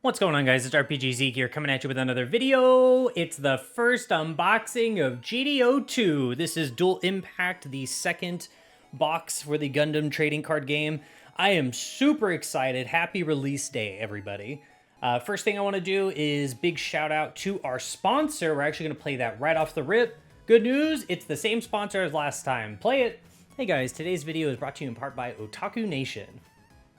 What's going on, guys? It's RPG Zeke here, coming at you with another video. It's the first unboxing of GD02. This is Dual Impact, the second box for the Gundam Trading Card Game. I am super excited. Happy release day, everybody. First thing I want to do is big shout out to our sponsor. We're actually going to play that right off the rip. Good news, it's the same sponsor as last time. Play it. Hey guys, today's video is brought to you in part by Otaku Nation.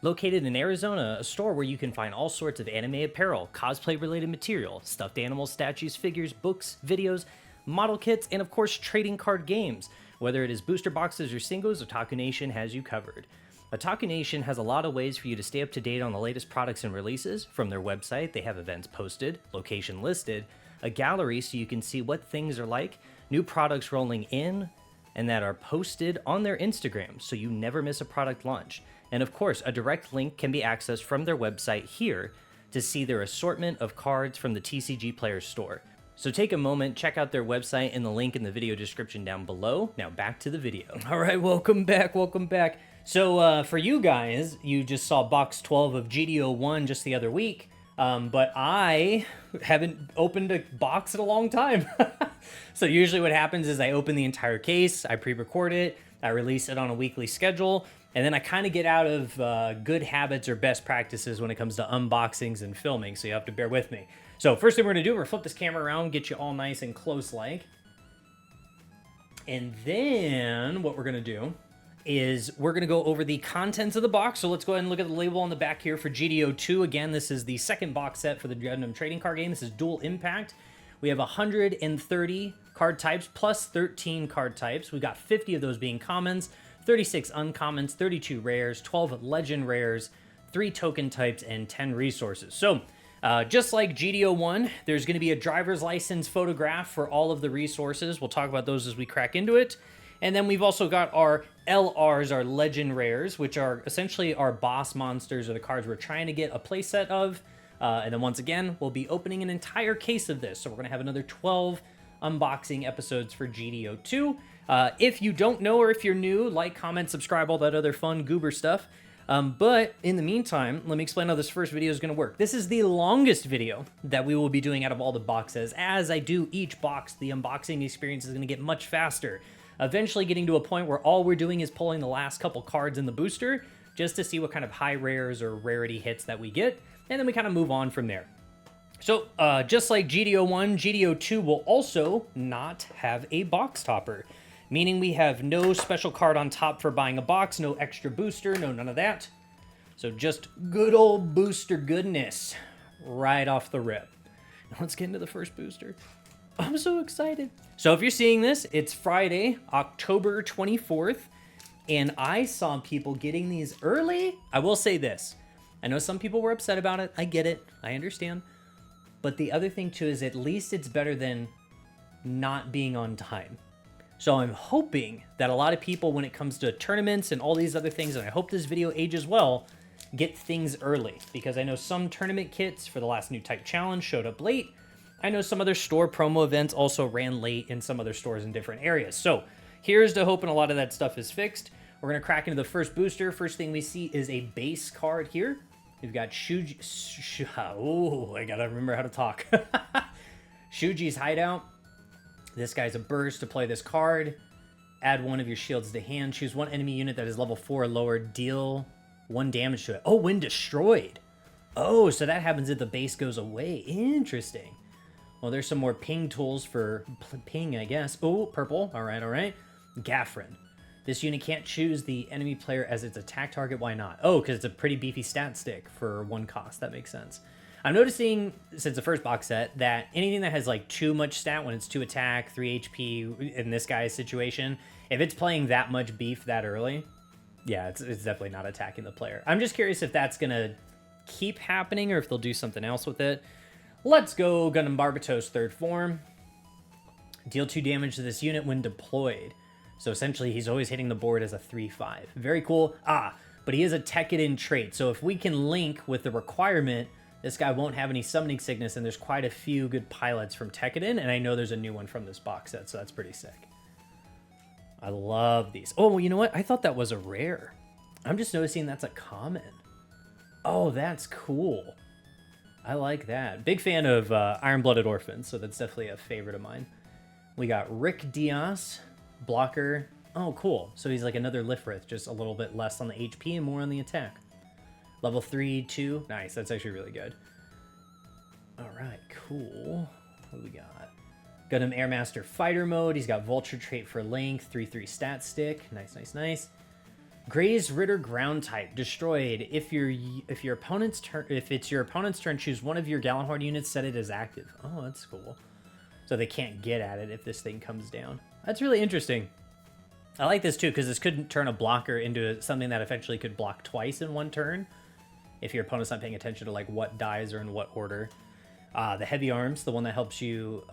Located in Arizona, a store where you can find all sorts of anime apparel, cosplay-related material, stuffed animals, statues, figures, books, videos, model kits, and of course, trading card games. Whether it is booster boxes or singles, Otaku Nation has you covered. Otaku Nation has a lot of ways for you to stay up to date on the latest products and releases. From their website, they have events posted, location listed, a gallery so you can see what things are like, new products rolling in, and that are posted on their Instagram so you never miss a product launch. And of course, a direct link can be accessed from their website here to see their assortment of cards from the TCG Players store. So take a moment, check out their website and the link in the video description down below. Now back to the video. All right, welcome back. So for you guys, you just saw box 12 of GD01 just the other week, but I haven't opened a box in a long time. So usually what happens is I open the entire case, I pre-record it, I release it on a weekly schedule, and then I kind of get out of good habits or best practices when it comes to unboxings and filming, so you have to bear with me. So first thing we're going to do, we're going to flip this camera around, get you all nice and close-like. And then what we're going to do is we're going to go over the contents of the box. So let's go ahead and look at the label on the back here for GD02. Again, this is the second box set for the Gundam Trading Card Game. This is Dual Impact. We have 130 card types plus 13 card types. We got 50 of those being commons, 36 uncommons, 32 rares, 12 legend rares, 3 token types, and 10 resources. So just like GD01, there's going to be a driver's license photograph for all of the resources. We'll talk about those as we crack into it. And then we've also got our LRs, our legend rares, which are essentially our boss monsters or the cards we're trying to get a playset of. And then once again, we'll be opening an entire case of this. So we're going to have another 12 unboxing episodes for GD02. If you don't know or if you're new, like, comment, subscribe, all that other fun goober stuff. But in the meantime, let me explain how this first video is going to work. This is the longest video that we will be doing out of all the boxes. As I do each box, the unboxing experience is going to get much faster. Eventually getting to a point where all we're doing is pulling the last couple cards in the booster just to see what kind of high rares or rarity hits that we get. And then we kind of move on from there. So just like GD01, GD02 will also not have a box topper, meaning we have no special card on top for buying a box, no extra booster, no none of that. So just good old booster goodness right off the rip. Now let's get into the first booster. I'm so excited. So if you're seeing this, it's Friday, October 24th, and I saw people getting these early. I will say this. I know some people were upset about it. I get it. I understand. But the other thing too is at least it's better than not being on time. So I'm hoping that a lot of people, when it comes to tournaments and all these other things, and I hope this video ages well, get things early. Because I know some tournament kits for the last new type challenge showed up late. I know some other store promo events also ran late in some other stores in different areas. So here's to hoping a lot of that stuff is fixed. We're going to crack into the first booster. First thing we see is a base card here. We've got oh, I gotta remember how to talk. Shuji's Hideout. This guy's a burst to play this card. Add one of your shields to hand. Choose one enemy unit that is level 4 or lower. Deal 1 damage to it. Oh, when destroyed. Oh, so that happens if the base goes away. Interesting. Well, there's some more ping tools for ping, I guess. Oh, purple. All right. Gaffrin. This unit can't choose the enemy player as its attack target. Why not? Oh, because it's a pretty beefy stat stick for 1 cost. That makes sense. I'm noticing, since the first box set, that anything that has like too much stat, when it's 2 attack, 3 HP in this guy's situation, if it's playing that much beef that early, yeah, it's definitely not attacking the player. I'm just curious if that's going to keep happening or if they'll do something else with it. Let's go Gundam Barbatos 3rd form. Deal 2 damage to this unit when deployed. So essentially, he's always hitting the board as a 3/5. Very cool. But he is a Tekiden trait. So if we can link with the requirement, this guy won't have any summoning sickness, and there's quite a few good pilots from Tekiden, and I know there's a new one from this box set, so that's pretty sick. I love these. Oh, well, you know what? I thought that was a rare. I'm just noticing that's a common. Oh, that's cool. I like that. Big fan of Iron-Blooded Orphans, so that's definitely a favorite of mine. We got Rick Diaz, blocker. Oh, cool. So he's like another Lifrith, just a little bit less on the HP and more on the attack. Level 3, 2. Nice. That's actually really good. All right, cool. What do we got? Gundam Airmaster Fighter Mode. He's got Vulture trait for length, 3/3 stat stick. Nice, nice, nice. Graze Ritter Ground type destroyed. If it's your opponent's turn, choose one of your Gallahorn units, set it as active. Oh, that's cool. So they can't get at it if this thing comes down. That's really interesting. I like this too because this could turn a blocker into something that eventually could block twice in one turn if your opponent's not paying attention to like what dies or in what order. The Heavy Arms, the one that helps you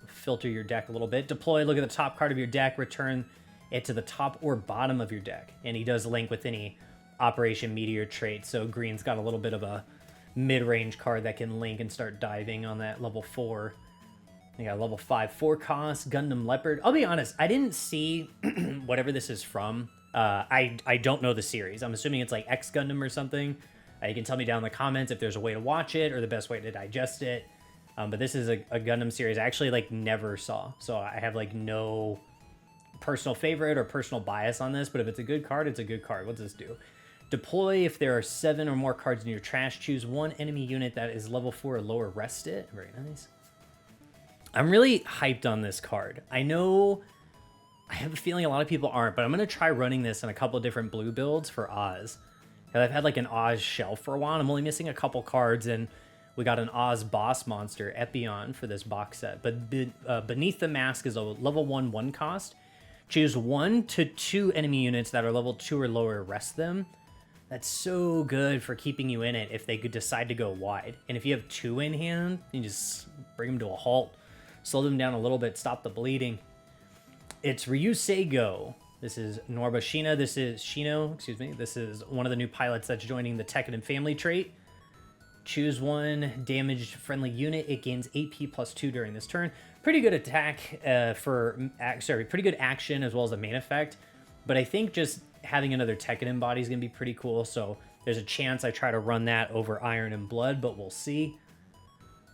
filter your deck a little bit. Deploy, look at the top card of your deck, return it to the top or bottom of your deck. And he does link with any Operation Meteor trait, so green's got a little bit of a mid-range card that can link and start diving on that level 4. You got level 5 4 cost, Gundam Leopard. I'll be honest, I didn't see whatever this is from. I don't know the series. I'm assuming it's like X Gundam or something. You can tell me down in the comments if there's a way to watch it or the best way to digest it. But this is a Gundam series I actually like never saw. So I have like no personal favorite or personal bias on this, but if it's a good card, it's a good card. What does this do? Deploy, if there are 7 or more cards in your trash, choose one enemy unit that is level 4 or lower, rest it. Very nice. I'm really hyped on this card. I know I have a feeling a lot of people aren't, but I'm going to try running this in a couple of different blue builds for Oz. I've had like an Oz shelf for a while. I'm only missing a couple cards, and we got an Oz boss monster, Epion, for this box set. But Beneath the Mask is a level 1 1 cost. Choose 1 to 2 enemy units that are level 2 or lower, rest them. That's so good for keeping you in it if they could decide to go wide. And if you have 2 in hand, you just bring them to a halt. Slow them down a little bit, stop the bleeding. It's Ryusei Go. This is Norba Shina. This is Shino, excuse me. This is one of the new pilots that's joining the Tekkadan family trait. Choose 1 damaged friendly unit. It gains AP +2 during this turn. Pretty good attack pretty good action as well as a main effect. But I think just having another Tekkadan body is going to be pretty cool. So there's a chance I try to run that over Iron and Blood, but we'll see.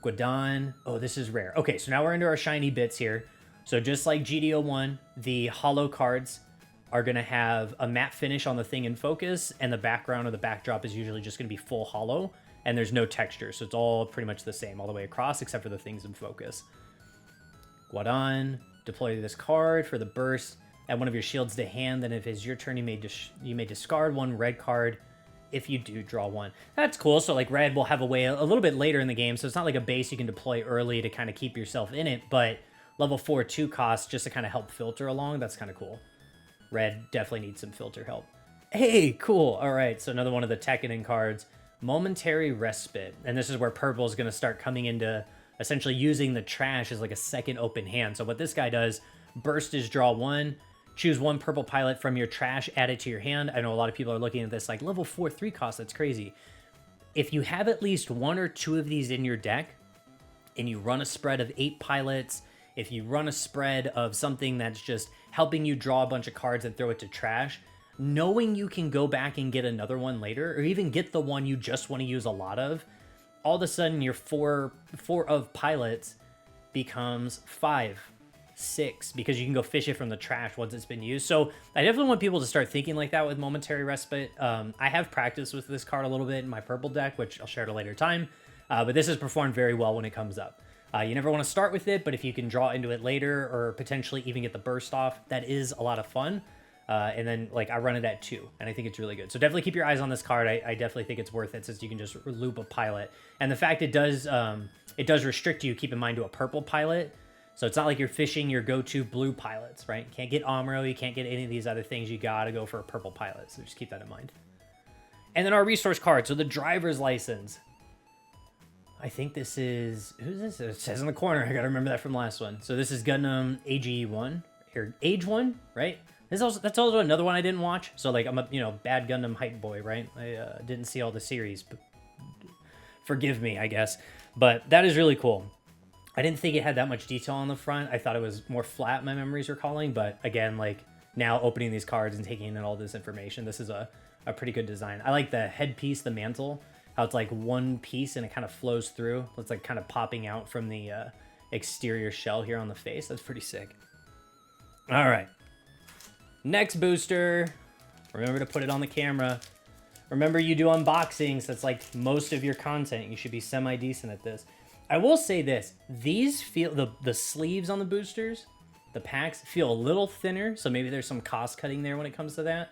Guadan. Oh, this is rare. Okay, so now we're into our shiny bits here. So just like GD01, the holo cards are going to have a matte finish on the thing in focus, and the background or the backdrop is usually just going to be full holo, and there's no texture, so it's all pretty much the same all the way across, except for the things in focus. Guadan, deploy this card for the burst. Add one of your shields to hand, then if it's your turn, you may discard 1 red card. If you do, draw 1. That's cool, so like red will have a way a little bit later in the game, so it's not like a base you can deploy early to kind of keep yourself in it, but level 4 2 cost just to kind of help filter along. That's kind of cool. Red definitely needs some filter help. Hey, cool. All right, so another one of the Tekkadan cards, Momentary Respite. And this is where purple is going to start coming into essentially using the trash as like a second open hand. So what this guy does, burst is draw 1, choose 1 purple pilot from your trash, add it to your hand. I know a lot of people are looking at this like level 4 3 cost. That's crazy. If you have at least 1 or 2 of these in your deck and you run a spread of 8 pilots, if you run a spread of something that's just helping you draw a bunch of cards and throw it to trash, knowing you can go back and get another one later, or even get the one you just want to use a lot of, all of a sudden your 4 of pilots becomes 5, 6, because you can go fish it from the trash once it's been used. So I definitely want people to start thinking like that with Momentary Respite. I have practiced with this card a little bit in my purple deck, which I'll share at a later time, but this has performed very well when it comes up. You never want to start with it, but if you can draw into it later or potentially even get the burst off, that is a lot of fun. And then like I run it at 2, and I think it's really good. So definitely keep your eyes on this card. I definitely think it's worth it since you can just loop a pilot. And the fact it does restrict you, keep in mind, to a purple pilot. So it's not like you're fishing your go-to blue pilots, right? You can't get Amuro, you can't get any of these other things. You gotta go for a purple pilot. So just keep that in mind. And then our resource card. So the driver's license. I think this is, who's this? It says in the corner. I gotta remember that from the last one. So this is Gundam AG1 or Age 1, right? That's also another one I didn't watch. So like I'm a bad Gundam hype boy, right? I didn't see all the series, but forgive me, I guess. But that is really cool. I didn't think it had that much detail on the front. I thought it was more flat, my memories recalling. But again, like now opening these cards and taking in all this information, this is a pretty good design. I like the headpiece, the mantle. How it's like one piece and it kind of flows through. It's like kind of popping out from the exterior shell here on the face. That's pretty sick. All right. Next booster. Remember to put it on the camera. Remember, you do unboxings. That's like most of your content. You should be semi-decent at this. I will say this. These feel, the sleeves on the boosters, the packs, feel a little thinner. So maybe there's some cost cutting there when it comes to that.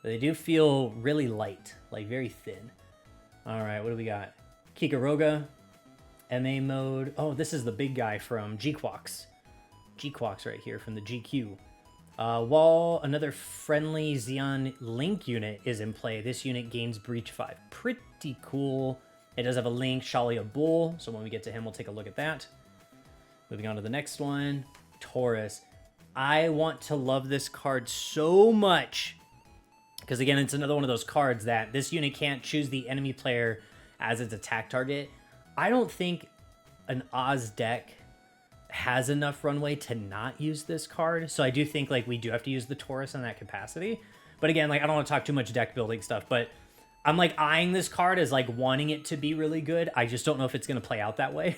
But they do feel really light, like very thin. All right, what do we got? Kikaroga, MA mode. Oh, this is the big guy from G-Quox. G-Quox right here from the GQ. While another friendly Xeon Link unit is in play, this unit gains Breach 5. Pretty cool. It does have a Link, Shalia Bull, so when we get to him, we'll take a look at that. Moving on to the next one, Taurus. I want to love this card so much, because again, it's another one of those cards that this unit can't choose the enemy player as its attack target. I don't think an Oz deck has enough runway to not use this card. So I do think like we do have to use the Taurus in that capacity. But again, like I don't want to talk too much deck building stuff, but I'm like eyeing this card as like wanting it to be really good. I just don't know if it's going to play out that way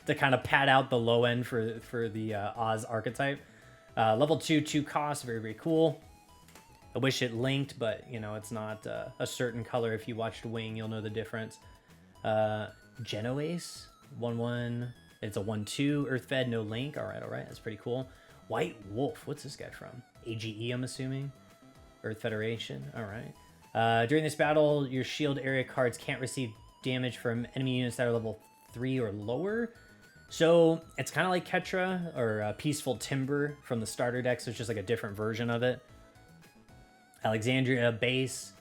to kind of pad out the low end for the Oz archetype. Level 2 cost, very, very cool. I wish it linked, but you know, it's not a certain color. If you watched Wing, you'll know the difference. Genoace, 1/1. It's a 1/2 Earth-fed, no link. All right, that's pretty cool. White Wolf, what's this guy from? AGE, I'm assuming. Earth Federation, all right. During this battle, your shield area cards can't receive damage from enemy units that are level 3 or lower. So it's kind of like Ketra or Peaceful Timber from the starter deck, so it's just like a different version of it. Alexandria base.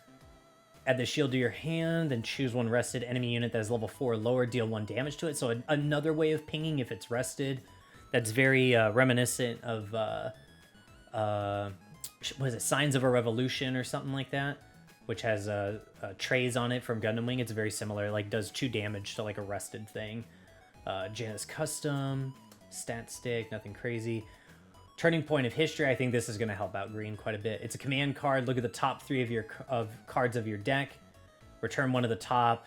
Add the shield to your hand, then choose one rested enemy unit that is level 4 or lower, deal 1 damage to it. So another way of pinging if it's rested. That's very reminiscent of, what is it, Signs of a Revolution or something like that, which has trays on it from Gundam Wing. It's very similar, like does 2 damage to like a rested thing. Janus Custom, Stat Stick, nothing crazy. Turning Point of History, I think this is going to help out green quite a bit. It's a command card. Look at the top 3 of your cards of your deck. Return one of the top.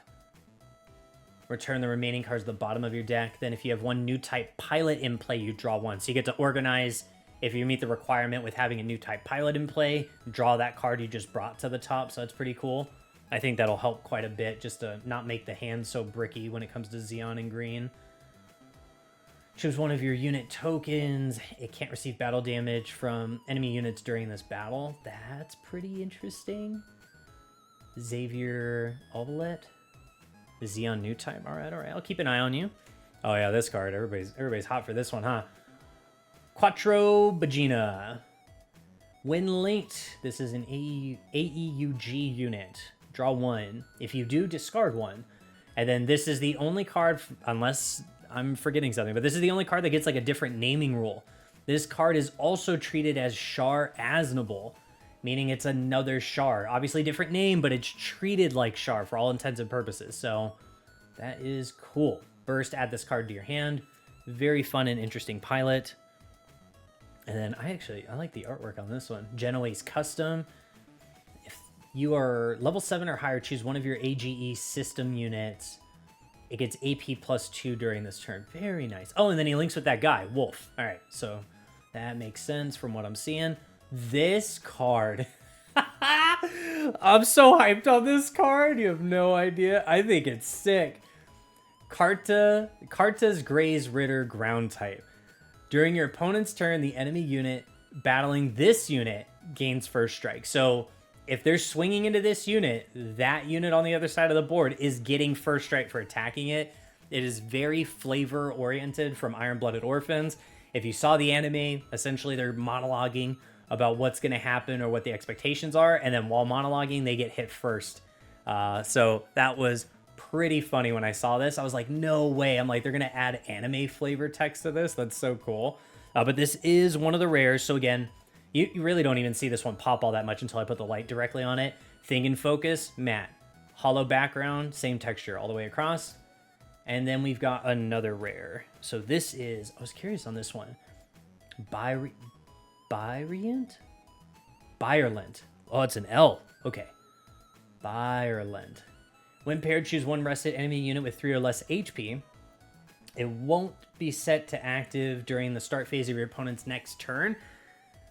Return the remaining cards to the bottom of your deck. Then if you have one new type pilot in play, you draw 1. So you get to organize, if you meet the requirement with having a new type pilot in play, draw that card you just brought to the top. So that's pretty cool. I think that'll help quite a bit just to not make the hand so bricky when it comes to Xeon and green. Choose one of your unit tokens. It can't receive battle damage from enemy units during this battle. That's pretty interesting. Xavier Ovalet. The Xeon new type. All right. I'll keep an eye on you. Oh yeah, this card. Everybody's hot for this one, huh? Quattro Bagina. When linked, this is an AEUG unit. Draw 1. If you do, discard 1. And then this is the only card, unless I'm forgetting something, but this is the only card that gets like a different naming rule. This card is also treated as Char Aznable, meaning it's another Char. Obviously different name, but it's treated like Char for all intents and purposes. So that is cool. Burst, add this card to your hand. Very fun and interesting pilot. And then I like the artwork on this one. Genoace Custom. If you are level 7 or higher, choose one of your AGE system units. It gets AP +2 during this turn. Very nice. Oh, and then he links with that guy, Wolf. All right, so that makes sense from what I'm seeing. This card. I'm so hyped on this card. You have no idea. I think it's sick. Karta's Gray's Ritter ground type. During your opponent's turn, the enemy unit battling this unit gains first strike. So if they're swinging into this unit, that unit on the other side of the board is getting first strike for attacking it. It is very flavor-oriented from Iron-Blooded Orphans. If you saw the anime, essentially they're monologuing about what's going to happen or what the expectations are, and then while monologuing, they get hit first. So that was pretty funny when I saw this. I was like, no way. I'm like, they're going to add anime flavor text to this. That's so cool. But this is one of the rares. So again, you really don't even see this one pop all that much until I put the light directly on it. Thing in focus, matte. Hollow background, same texture all the way across. And then we've got another rare. So this is, I was curious on this one. Byrant? Oh, it's an L. Okay. Byrant. When paired, choose one rested enemy unit with 3 or less HP. It won't be set to active during the start phase of your opponent's next turn.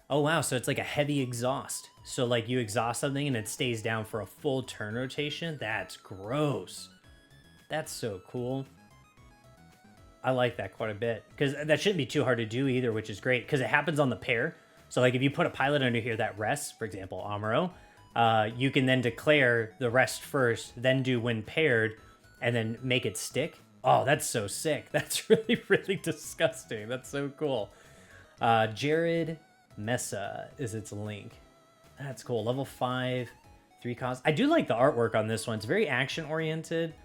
Oh, wow. So it's like a heavy exhaust. So like you exhaust something and it stays down for a full turn rotation. That's gross. That's so cool. I like that quite a bit because that shouldn't be too hard to do either, which is great because it happens on the pair. So like if you put a pilot under here that rests, for example, Amuro, you can then declare the rest first, then do when paired, and then make it stick. Oh, that's so sick. That's really, really disgusting. That's so cool. Jared Mesa is its link. That's cool. Level 5, 3 cost. I do like the artwork on this one. It's very action-oriented.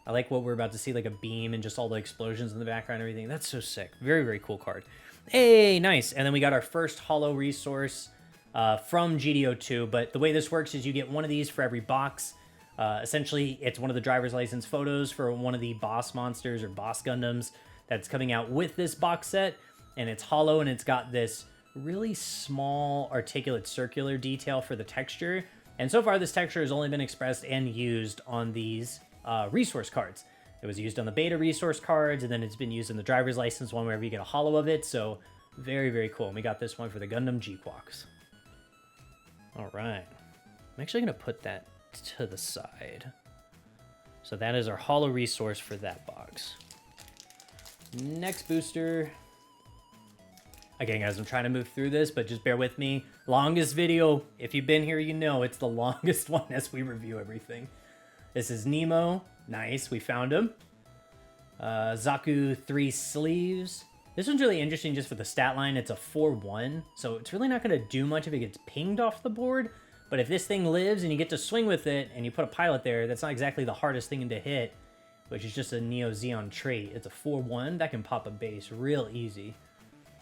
I like what we're about to see, like a beam and just all the explosions in the background and everything. That's so sick. Very, very cool card. Hey, nice. And then we got our first holo resource from GD02. But the way this works is you get one of these for every box. Essentially, it's one of the driver's license photos for one of the boss monsters or boss Gundams that's coming out with this box set. And it's holo, and it's got this really small articulate circular detail for the texture. And so far, this texture has only been expressed and used on these resource cards. It was used on the beta resource cards, and then it's been used in the driver's license one wherever you get a holo of it. So very, very cool. And we got this one for the Gundam G-Quox. All right. I'm actually going to put that to the side. So that is our holo resource for that box. Next booster. Again, guys, I'm trying to move through this, but just bear with me. Longest video. If you've been here, you know it's the longest one as we review everything. This is Nemo. Nice, we found him. Zaku 3 sleeves. This one's really interesting just for the stat line. It's a 4-1, so it's really not going to do much if it gets pinged off the board. But if this thing lives and you get to swing with it and you put a pilot there, that's not exactly the hardest thing to hit, which is just a Neo Zeon trait. It's a 4-1. That can pop a base real easy.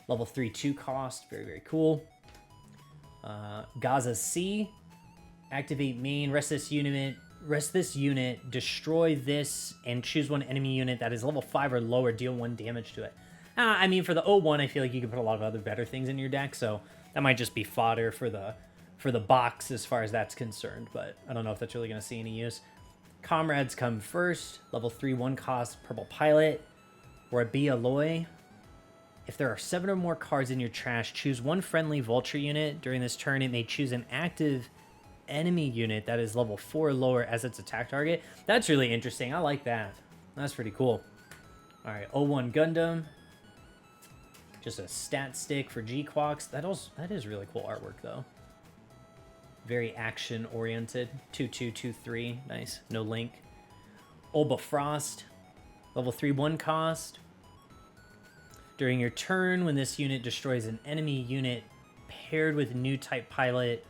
Level 3 2 cost. Very, very cool. Gaza C. Activate main. Rest this unit, destroy this, and choose one enemy unit that is level 5 or lower, deal 1 damage to it. I mean, for the 0-1, I feel like you can put a lot of other better things in your deck, so that might just be fodder for the box as far as that's concerned, but I don't know if that's really going to see any use. Comrades come first. Level 3 1 cost, purple pilot, or a B alloy. If there are 7 or more cards in your trash, choose one friendly vulture unit. During this turn, it may choose an active enemy unit that is level 4 or lower as its attack target. That's really interesting. I like that. That's pretty cool. All right, 01 Gundam. Just a stat stick for G-Quox. That is really cool artwork, though. Very action-oriented. 2-2-2-3. Nice. No link. Olba Frost. Level 3 1 cost. During your turn, when this unit destroys an enemy unit paired with new type pilot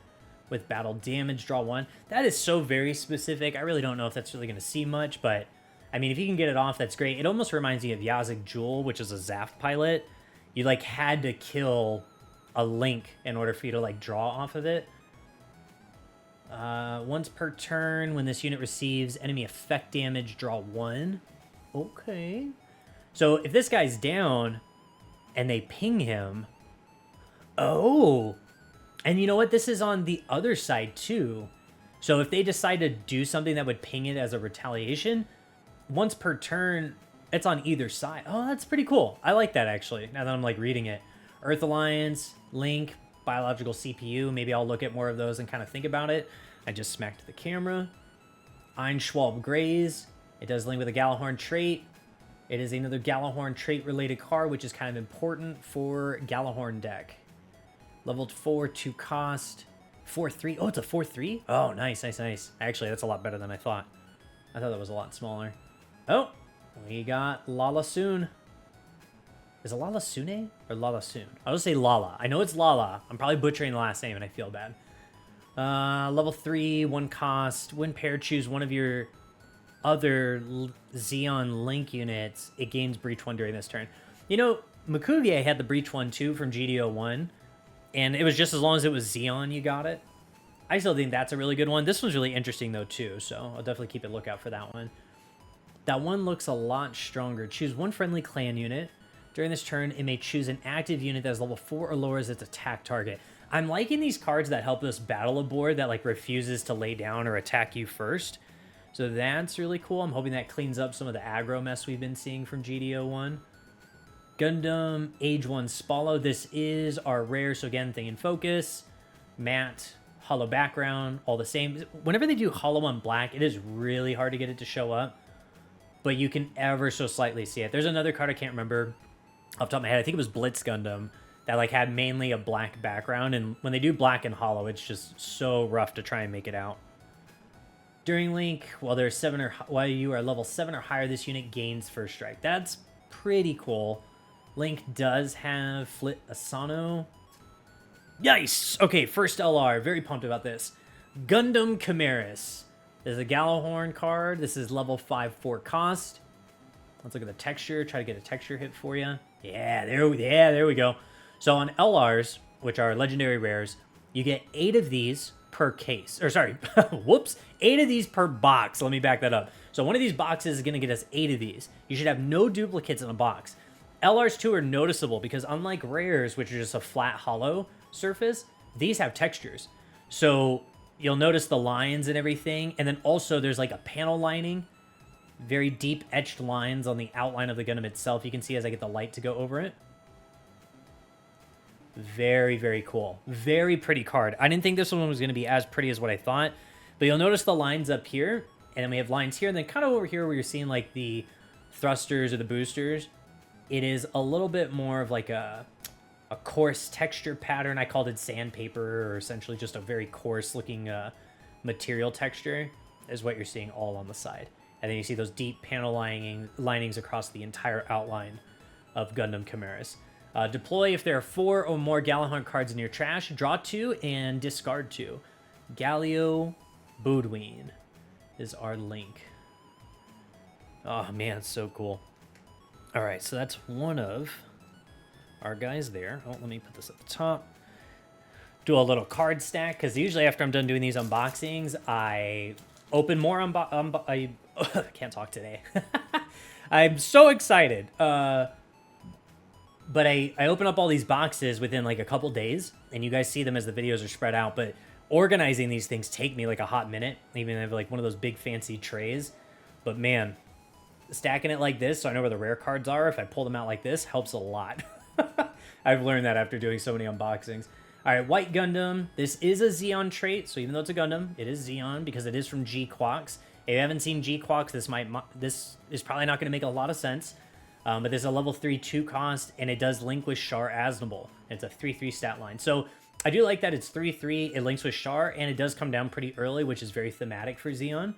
with battle damage, draw 1. That is so very specific. I really don't know if that's really going to see much, but I mean, if you can get it off, that's great. It almost reminds me of Yazig Jewel, which is a Zaft pilot. You like had to kill a link in order for you to like draw off of it. Once per turn, when this unit receives enemy effect damage, draw 1. Okay. So if this guy's down and they ping him, oh. And you know what? This is on the other side, too. So if they decide to do something that would ping it as a retaliation, once per turn, it's on either side. Oh, that's pretty cool. I like that, actually, now that I'm, like, reading it. Earth Alliance, Link, Biological CPU. Maybe I'll look at more of those and kind of think about it. I just smacked the camera. Einschwalb Graze. It does link with a Galahorn trait. It is another Galahorn trait-related card, which is kind of important for Galahorn deck. Leveled 4 2 cost. 4-3. Oh, it's a 4-3? Oh, nice, nice, nice. Actually, that's a lot better than I thought. I thought that was a lot smaller. Oh, we got Lala Soon. Is it Lala Sune or Lala Soon? I'll just say Lala. I know it's Lala. I'm probably butchering the last name and I feel bad. Level 3, 1 cost. When paired, choose one of your other Xeon Link units. It gains Breach 1 during this turn. You know, Makugie had the Breach 1 too from GD01. And it was just as long as it was Xeon, you got it. I still think that's a really good one. This one's really interesting, though, too. So I'll definitely keep a lookout for that one. That one looks a lot stronger. Choose one friendly clan unit. During this turn, it may choose an active unit that is level 4 or lower as its attack target. I'm liking these cards that help us battle a board that like refuses to lay down or attack you first. So that's really cool. I'm hoping that cleans up some of the aggro mess we've been seeing from GD01. Gundam Age 1 Spallo. This is our rare, so again, thing in focus. Matte, hollow background, all the same. Whenever they do hollow on black, it is really hard to get it to show up. But you can ever so slightly see it. There's another card I can't remember off the top of my head. I think it was Blitz Gundam that like had mainly a black background. And when they do black and hollow, it's just so rough to try and make it out. During Link, while you are level 7 or higher, this unit gains first strike. That's pretty cool. Link does have Flit Asano. Nice! Okay, first LR. Very pumped about this. Gundam Chimeras. There's a Gallahorn card. This is level 5-4 cost. Let's look at the texture. Try to get a texture hit for you. Yeah, there we go. So on LRs, which are legendary rares, you get 8 of these per case. Or sorry, whoops. 8 of these per box. Let me back that up. So one of these boxes is going to get us 8 of these. You should have no duplicates in a box. LRs too are noticeable because unlike rares, which are just a flat hollow surface, these have textures. So you'll notice the lines and everything. And then also there's like a panel lining, very deep etched lines on the outline of the Gundam itself. You can see as I get the light to go over it. Very, very cool. Very pretty card. I didn't think this one was going to be as pretty as what I thought. But you'll notice the lines up here. And then we have lines here. And then kind of over here where you're seeing like the thrusters or the boosters. It is a little bit more of like a coarse texture pattern. I called it sandpaper, or essentially just a very coarse looking material texture is what you're seeing all on the side. And then you see those deep panel linings across the entire outline of Gundam Chimeras. Deploy if there are 4 or more Gallahorn cards in your trash. Draw 2 and discard 2. Galio Boudween is our Link. Oh man, so cool. All right, so that's one of our guys there. Oh, let me put this at the top. Do a little card stack, because usually after I'm done doing these unboxings, I open more I can't talk today. I'm so excited. But I open up all these boxes within like a couple days, and you guys see them as the videos are spread out, but organizing these things take me like a hot minute. Even if I have like one of those big fancy trays. But man, stacking it like this so I know where the rare cards are, if I pull them out like this, helps a lot. I've learned that after doing so many unboxings. All right, White Gundam. This is a Zeon trait, so even though it's a Gundam, it is Zeon because it is from G-Quox. If you haven't seen G-Quox, this is probably not going to make a lot of sense. But there's a level 3-2 cost, and it does link with Char Aznable. It's a 3-3 stat line. So I do like that it's 3-3, it links with Char, and it does come down pretty early, which is very thematic for Zeon.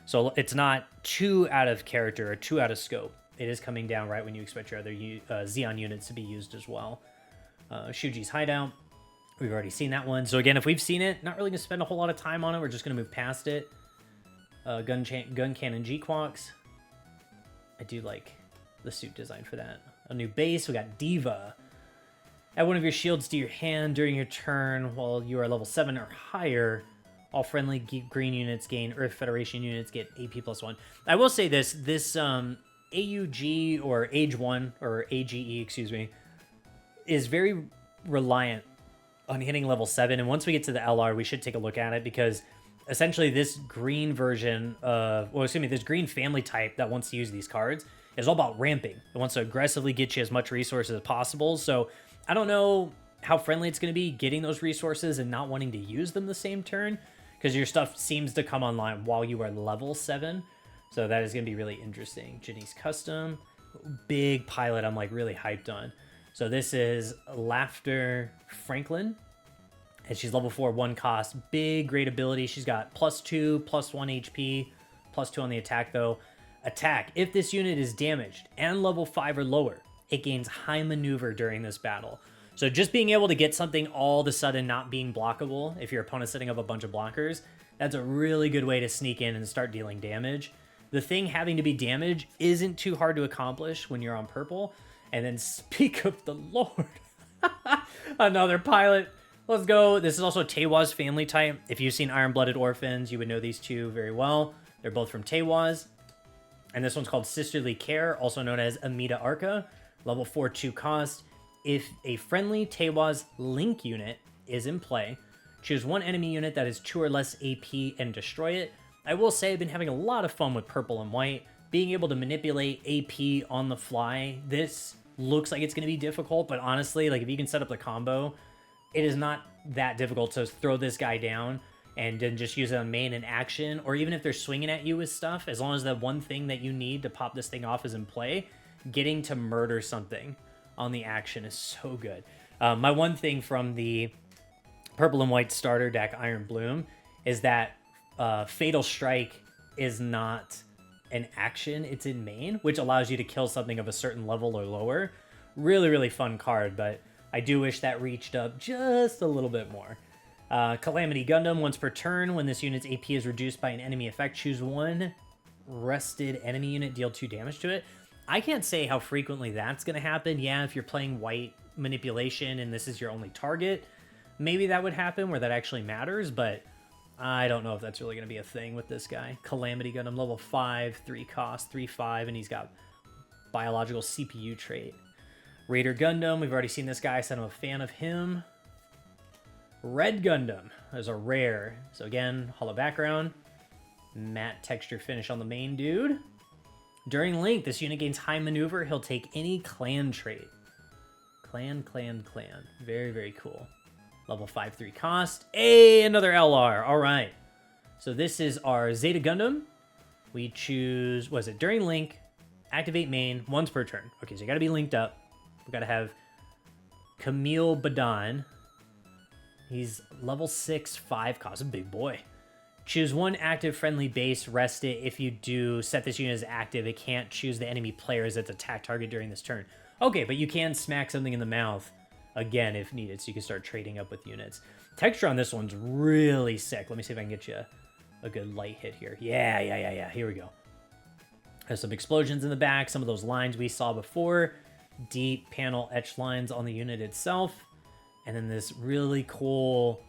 So it's not too out of character or too out of scope. It is coming down right when you expect your other Zeon units to be used as well. Shuji's Hideout. We've already seen that one. So again, if we've seen it, not really going to spend a whole lot of time on it. We're just going to move past it. Gun Cannon G-Quox. I do like the suit design for that. A new base. We got Diva. Add one of your shields to your hand during your turn while you are level 7 or higher. All friendly green units gain Earth Federation units get AP +1. I will say this AUG or Age 1 or AGE, excuse me, is very reliant on hitting level 7. And once we get to the LR, we should take a look at it because essentially this green version of, this green family type that wants to use these cards is all about ramping. It wants to aggressively get you as much resources as possible. So I don't know how friendly it's going to be getting those resources and not wanting to use them the same turn because your stuff seems to come online while you are level 7. So that is going to be really interesting. Jenny's Custom. Big pilot I'm like really hyped on. So this is Laughter Franklin. And she's level 4, 1 cost. Big, great ability. She's got +2, +1 HP, +2 on the attack though. Attack. If this unit is damaged and level 5 or lower, it gains high maneuver during this battle. So just being able to get something all of a sudden not being blockable, if your opponent's setting up a bunch of blockers, that's a really good way to sneak in and start dealing damage. The thing having to be damaged isn't too hard to accomplish when you're on purple. And then speak of the Lord. Another pilot. Let's go. This is also Teiwa's family type. If you've seen Iron-Blooded Orphans, you would know these two very well. They're both from Teiwa's. And this one's called Sisterly Care, also known as Amida Arca. Level 4, 2 cost. If a friendly Teiwa's Link unit is in play, choose one enemy unit that is 2 or less AP and destroy it. I will say I've been having a lot of fun with purple and white. Being able to manipulate AP on the fly, this looks like it's going to be difficult, but honestly, like if you can set up the combo, it is not that difficult to throw this guy down and then just use it on main and action, or even if they're swinging at you with stuff, as long as the one thing that you need to pop this thing off is in play, getting to murder something on the action is so good. My one thing from the purple and white starter deck Iron Bloom is that Fatal Strike is not an action, it's in main, which allows you to kill something of a certain level or lower. Really, really fun card, but I do wish that reached up just a little bit more. Calamity Gundam, once per turn, when this unit's AP is reduced by an enemy effect, choose one rested enemy unit, deal 2 damage to it. I can't say how frequently that's going to happen. Yeah, if you're playing white manipulation and this is your only target, maybe that would happen where that actually matters, but I don't know if that's really going to be a thing with this guy. Calamity Gundam, level 5, 3 cost, 3/5, and he's got biological CPU trait. Raider Gundam, we've already seen this guy, so I'm a fan of him. Red Gundam, there's a rare. So again, hollow background, matte texture finish on the main dude. During Link, this unit gains high maneuver. He'll take any clan trait. Clan. Very, very cool. Level 5, 3 cost. Hey, another LR. All right. So this is our Zeta Gundam. We choose, what is it? During Link, activate main once per turn. Okay, so you got to be linked up. We got to have Camille Badan. He's level 6, 5 cost. A big boy. Choose one active friendly base. Rest it. If you do set this unit as active, it can't choose the enemy player as its attack target during this turn. Okay, but you can smack something in the mouth again if needed, so you can start trading up with units. Texture on this one's really sick. Let me see if I can get you a good light hit here. Yeah. Here we go. There's some explosions in the back, some of those lines we saw before, deep panel etch lines on the unit itself, and then this really cool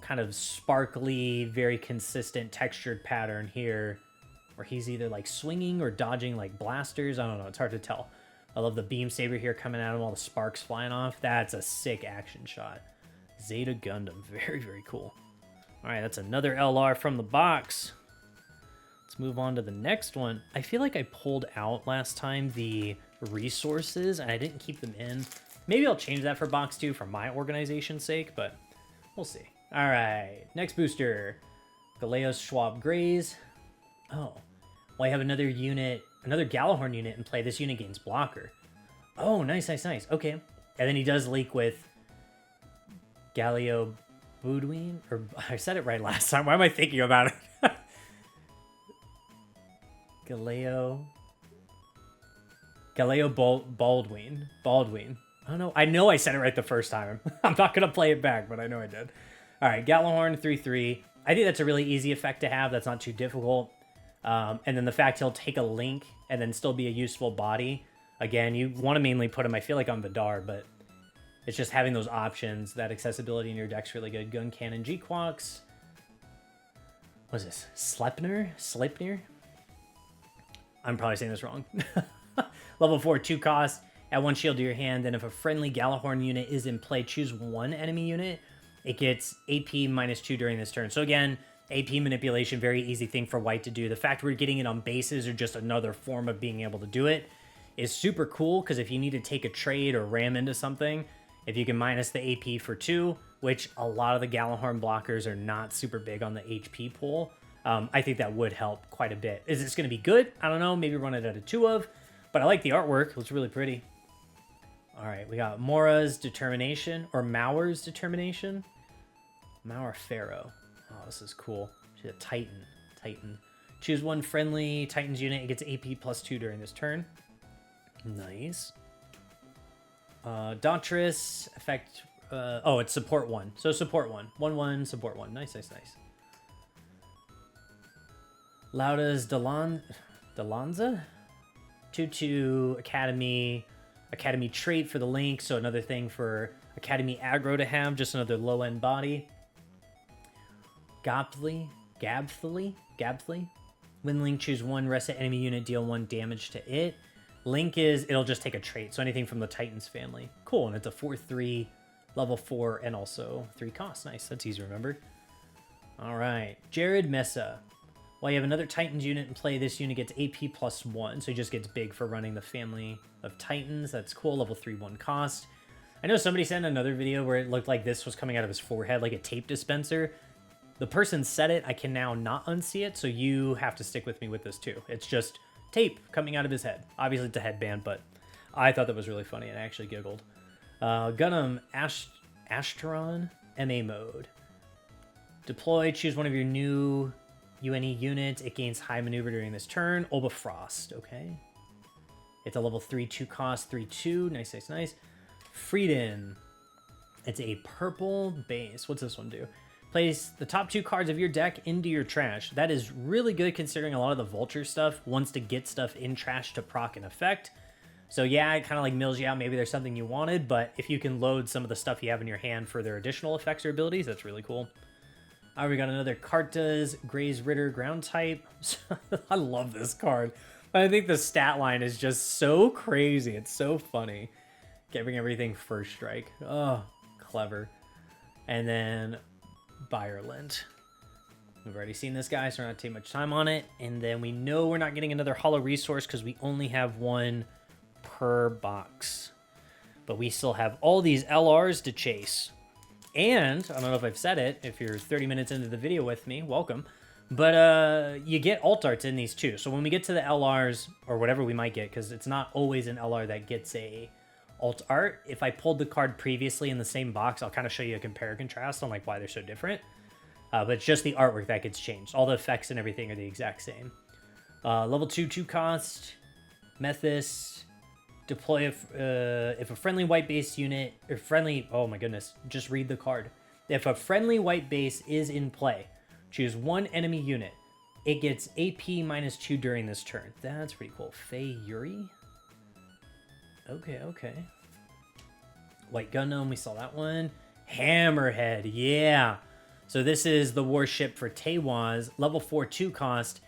kind of sparkly, very consistent textured pattern here where he's either like swinging or dodging like blasters. I don't know, it's hard to tell. I love the beam saber here coming out of all the sparks flying off. That's a sick action shot. Zeta Gundam, very, very cool. All right, that's another LR from the box. Let's move on to the next one. I feel like I pulled out last time the resources and I didn't keep them in. Maybe I'll change that for box 2 for my organization's sake, but we'll see. All right, next booster. Galeos Schwab Grays. Oh, well, I have another unit, another Galahorn unit in play. This unit gains blocker. Oh, nice. Okay. And then he does leak with Galio Budween, or I said it right last time. Why am I thinking about it? Galeo Baldwin. I don't know. I know I said it right the first time. I'm not going to play it back, but I know I did. All right, Galahorn 3/3. I think that's a really easy effect to have. That's not too difficult. And then the fact he'll take a link and then still be a useful body. Again, you want to mainly put him, I feel like, on Vidar, but it's just having those options. That accessibility in your deck's really good. Gun Cannon G-Quox. What is this? Sleipnir? I'm probably saying this wrong. Level 4, 2 cost. Add 1 shield to your hand. Then if a friendly Galahorn unit is in play, choose one enemy unit. It gets AP -2 during this turn. So again, AP manipulation, very easy thing for white to do. The fact we're getting it on bases or just another form of being able to do it is super cool, because if you need to take a trade or ram into something, if you can minus the AP for 2, which a lot of the Galahorn blockers are not super big on the HP pool, I think that would help quite a bit. Is this going to be good? I don't know. Maybe run it at a 2 of, but I like the artwork. It looks really pretty. All right, we got Mora's Determination, or Maur's Determination. Maur Pharaoh. Oh, this is cool. She's a Titan. Choose one friendly Titan's unit. It gets AP +2 during this turn. Nice. Dauntress, effect... oh, it's support 1. So support 1. 1/1, support 1. Nice. Lauda's Delanza? 2/2, Academy trait for the link, so another thing for Academy aggro to have, just another low-end body. Gabthly. When Link, choose one rested enemy unit, deal 1 damage to it. Link it'll just take a trait, so anything from the Titans family. Cool, and it's a 4/3, level 4, and also 3 cost. Nice, that's easy to remember. All right, Jared Mesa. While you have another Titans unit in play, this unit gets AP +1, so he just gets big for running the family of Titans. That's cool, level 3, 1 cost. I know somebody sent another video where it looked like this was coming out of his forehead, like a tape dispenser. The person said it, I can now not unsee it, so you have to stick with me with this too. It's just tape coming out of his head. Obviously it's a headband, but I thought that was really funny and I actually giggled. Gundam Ashtaron MA mode. Deploy, choose one of your new UNE units. It gains high maneuver during this turn. Oba Frost, okay. It's a level 3, 2 cost, 3/2. Nice, nice, nice. Frieden. It's a purple base. What's this one do? Place the top 2 cards of your deck into your trash. That is really good considering a lot of the Vulture stuff wants to get stuff in trash to proc an effect. So yeah, it kind of like mills you out. Maybe there's something you wanted, but if you can load some of the stuff you have in your hand for their additional effects or abilities, that's really cool. All right, we got another Karta's Gray's Ritter ground type. I love this card. I think the stat line is just so crazy. It's so funny. Giving everything first strike. Oh, clever. And then Byerland. We've already seen this guy, so we're not taking much time on it. And then we know we're not getting another hollow resource because we only have 1 per box. But we still have all these LRs to chase. And, I don't know if I've said it, if you're 30 minutes into the video with me, welcome. But you get alt arts in these too. So when we get to the LRs, or whatever we might get, because it's not always an LR that gets a alt art. If I pulled the card previously in the same box, I'll kind of show you a compare and contrast on like why they're so different. But it's just the artwork that gets changed. All the effects and everything are the exact same. Level 2, 2 cost, Methis. Deploy if a friendly white base unit, or friendly, oh my goodness, just read the card. If a friendly white base is in play, choose 1 enemy unit. It gets AP -2 during this turn. That's pretty cool. Fei Yuri? Okay, okay. White Gundam, we saw that one. Hammerhead, yeah. So this is the warship for Teiwaz, level 4, 2 cost.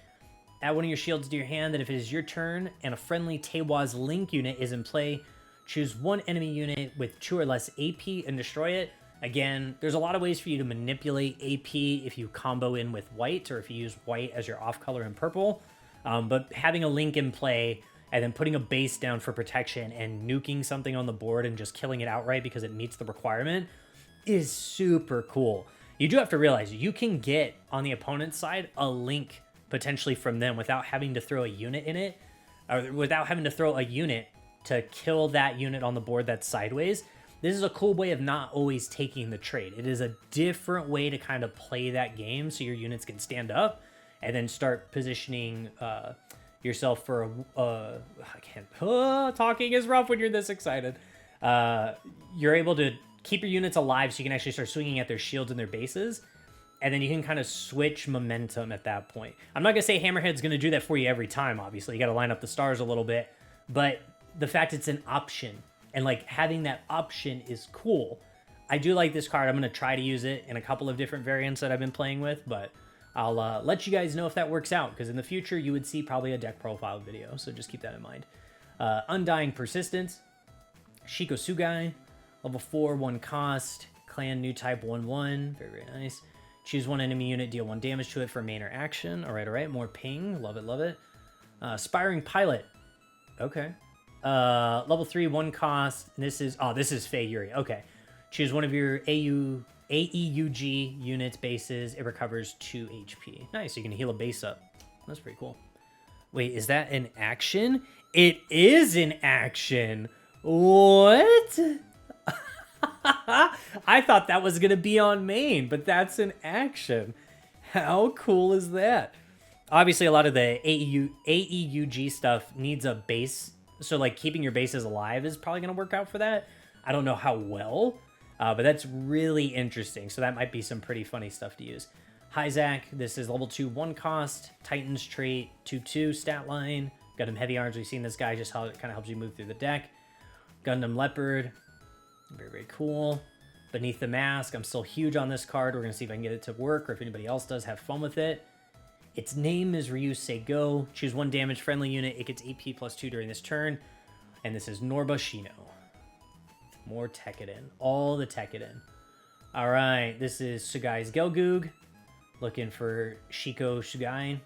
Add one of your shields to your hand, that if it is your turn and a friendly Teiwaz Link unit is in play, choose 1 enemy unit with 2 or less AP and destroy it. Again, there's a lot of ways for you to manipulate AP if you combo in with white, or if you use white as your off color in purple. But having a Link in play, and then putting a base down for protection and nuking something on the board and just killing it outright because it meets the requirement is super cool. You do have to realize you can get on the opponent's side a Link potentially from them without having to throw a unit in it, or without having to throw a unit to kill that unit on the board that's sideways. This is a cool way of not always taking the trade. It is a different way to kind of play that game so your units can stand up and then start positioning yourself for I can't, talking is rough when you're this excited. You're able to keep your units alive so you can actually start swinging at their shields and their bases, and then you can kind of switch momentum at that point. I'm not going to say Hammerhead's going to do that for you every time, obviously. You got to line up the stars a little bit, but the fact it's an option, and like having that option is cool. I do like this card. I'm going to try to use it in a couple of different variants that I've been playing with, but I'll let you guys know if that works out, because in the future you would see probably a deck profile video, so just keep that in mind. Undying Persistence, Shiko Sugai, level 4, 1 cost, clan new type 1/1, very, very nice. Choose 1 enemy unit, deal 1 damage to it for main or action. All right, more ping, love it, love it. Aspiring Pilot, okay. Level 3, 1 cost, and this is Fei Yuri, okay. Choose one of your AEUG units bases. It recovers 2 HP. Nice, so you can heal a base up. That's pretty cool. Wait, is that an action? It is an action. What? I thought that was going to be on main, but that's an action. How cool is that? Obviously, a lot of the AEUG stuff needs a base. So, like, keeping your bases alive is probably going to work out for that. I don't know how well. But that's really interesting. So that might be some pretty funny stuff to use. Hyzak, this is level 2, 1 cost. Titan's trait, 2/2 stat line. Gundam Heavy Arms, we've seen this guy, just how it kind of helps you move through the deck. Gundam Leopard, very, very cool. Beneath the Mask, I'm still huge on this card. We're going to see if I can get it to work, or if anybody else does, have fun with it. Its name is Ryu Seigo. Choose 1 damage friendly unit. It gets AP +2 during this turn. And this is Norba Shino. More Tekkadan. All the Tekkadan. Alright, this is Sugai's Gelgoog. Looking for Shiko Sugai.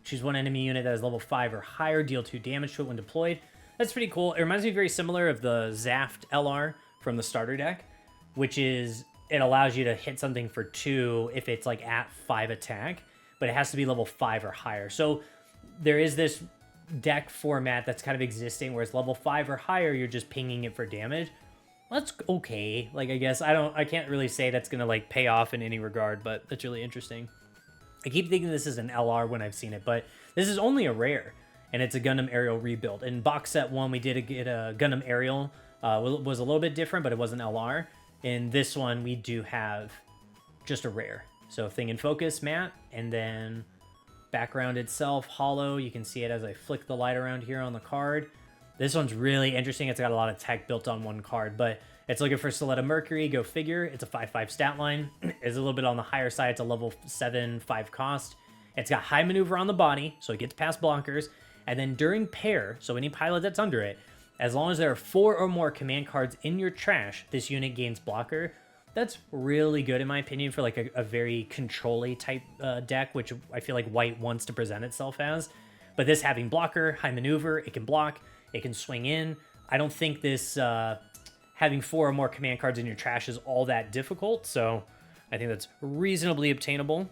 Choose one enemy unit that is level 5 or higher. Deal 2 damage to it when deployed. That's pretty cool. It reminds me very similar of the Zaft LR from the starter deck, which is it allows you to hit something for 2 if it's like at 5 attack, but it has to be level 5 or higher. So there is this deck format that's kind of existing where it's level 5 or higher, you're just pinging it for damage. That's okay. Like, I guess I can't really say that's gonna like pay off in any regard, but that's really interesting. I keep thinking this is an LR when I've seen it, but this is only a rare, and it's a Gundam Aerial rebuild. In box set 1, we did get a Gundam Aerial, was a little bit different, but it was an LR. In this one, we do have just a rare. So thing in focus, matte, and then background itself, hollow. You can see it as I flick the light around here on the card. This one's really interesting. It's got a lot of tech built on one card, but it's looking for Soletta Mercury. Go figure. It's a 5/5 stat line. It's a little bit on the higher side. It's a level 7, 5 cost. It's got high maneuver on the body, so it gets past blockers. And then during pair, so any pilot that's under it, as long as there are 4 or more command cards in your trash, this unit gains blocker. That's really good in my opinion for like a very control-y type deck, which I feel like white wants to present itself as. But this having blocker, high maneuver, it can block, it can swing in. I don't think this having 4 or more command cards in your trash is all that difficult, so I think that's reasonably obtainable.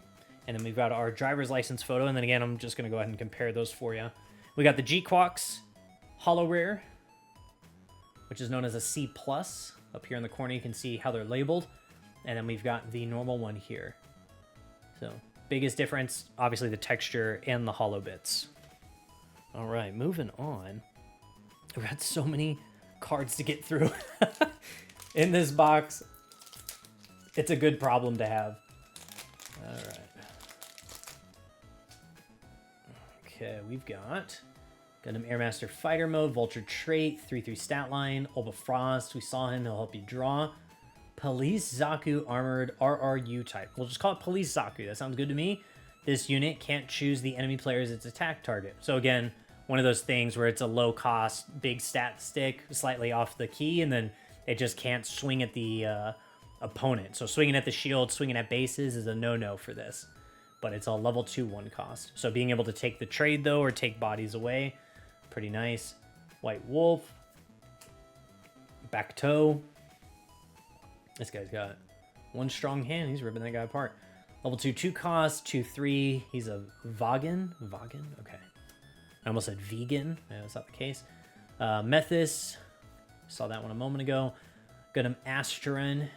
And then we've got our driver's license photo, and then again, I'm just going to go ahead and compare those for you. We got the G-Quox Holo Rare, which is known as a C+. Up here in the corner, you can see how they're labeled. And then we've got the normal one here. So, biggest difference, obviously the texture and the hollow bits. All right, moving on. We've got so many cards to get through in this box. It's a good problem to have. All right. Okay, we've got Gundam Airmaster Fighter Mode, Vulture Trait, 3/3 stat line, Ulba Frost, we saw him, he'll help you draw. Police Zaku Armored RRU type. We'll just call it Police Zaku, that sounds good to me. This unit can't choose the enemy player as its attack target. So again, one of those things where it's a low cost, big stat stick, slightly off the key, and then it just can't swing at the opponent. So swinging at the shield, swinging at bases is a no-no for this. But it's a level 2 1 cost. So being able to take the trade though, or take bodies away, pretty nice. White Wolf. Back toe. This guy's got one strong hand. He's ripping that guy apart. Level 2 2 cost, 2/3. He's a Vagan. Vagan? Okay. I almost said vegan. Yeah, that's not the case. Methis. Saw that one a moment ago. Gundam Asterin.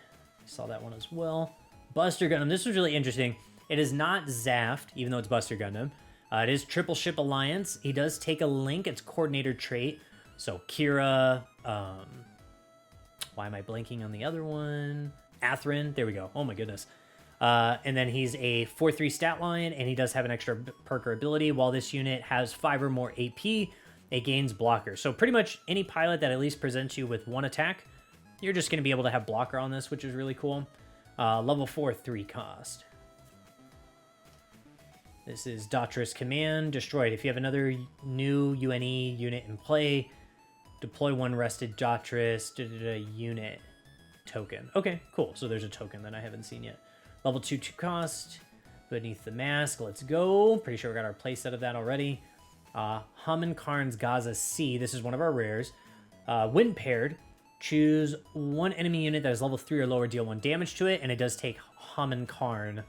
Saw that one as well. Buster Gundam. This was really interesting. It is not Zaft, even though it's Buster Gundam. It is Triple Ship Alliance. He does take a link. It's Coordinator Trait. So Kira. Why am I blanking on the other one? Atherin. There we go. Oh my goodness. And then he's a 4/3 stat line, and he does have an extra perk or ability. While this unit has 5 or more AP, it gains blocker. So pretty much any pilot that at least presents you with 1 attack, you're just going to be able to have blocker on this, which is really cool. Level 4 3 cost. This is Datra's Command. Destroyed. If you have another new UNE unit in play, deploy 1 rested Datras unit token. Okay, cool. So there's a token that I haven't seen yet. Level 2 2 cost. Beneath the Mask. Let's go. Pretty sure we got our playset of that already. Haman Karn's Gaza C. This is one of our rares. When paired, choose 1 enemy unit that is level 3 or lower, deal 1 damage to it, and it does take Haman Karn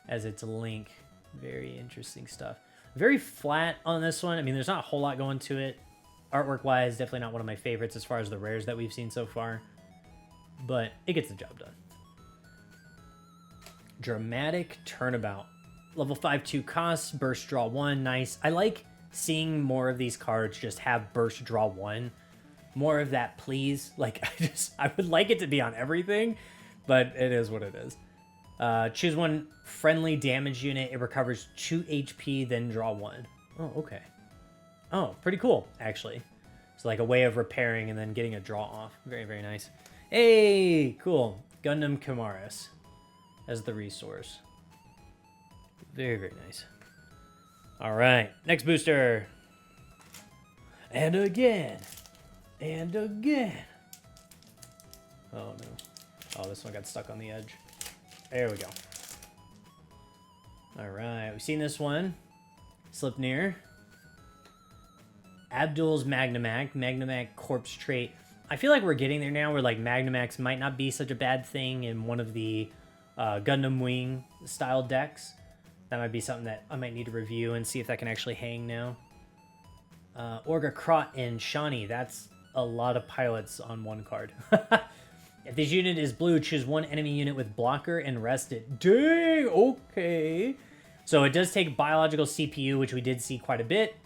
as its link. Very interesting stuff. Very flat on this one. I mean, there's not a whole lot going to it. Artwork-wise, definitely not one of my favorites as far as the rares that we've seen so far. But it gets the job done. Dramatic Turnabout. Level 5 2 cost, burst draw 1. Nice. I like seeing more of these cards just have burst draw 1. More of that, please. Like, I would like it to be on everything, but it is what it is. Choose 1 friendly damage unit. It recovers 2 HP, then draw 1. Oh, okay. Oh, pretty cool, actually. It's like a way of repairing and then getting a draw off. Very, very nice. Hey, cool. Gundam Kamaris as the resource. Very, very nice. All right, next booster. And again. And again. Oh, no. Oh, this one got stuck on the edge. There we go. All right, we've seen this one. Slipnir. Abdul's Magnamac. Magnamac Corpse Trait. I feel like we're getting there now where like Magnamax might not be such a bad thing in one of the Gundam Wing style decks. That might be something that I might need to review and see if that can actually hang now. Orga Krot and Shani. That's a lot of pilots on one card. If this unit is blue, choose one enemy unit with blocker and rest it. Dang, okay. So it does take biological CPU, which we did see quite a bit.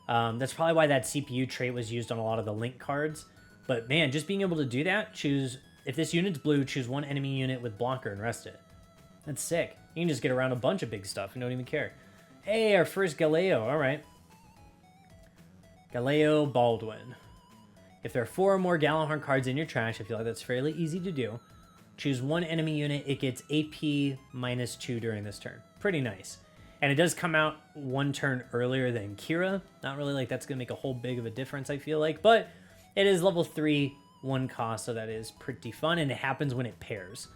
That's probably why that CPU trait was used on a lot of the link cards. But man, just being able to do that, choose, if this unit's blue, choose one enemy unit with blocker and rest it. That's sick. You can just get around a bunch of big stuff and don't even care. Hey, our first Galeo, all right. Galeo Baldwin. If there are 4 or more Gallahorn cards in your trash, I feel like that's fairly easy to do. Choose one enemy unit. It gets AP -2 during this turn. Pretty nice. And it does come out 1 turn earlier than Kira. Not really like that's going to make a whole big of a difference, I feel like. But it is level 3, 1 cost, so that is pretty fun. And it happens when it pairs.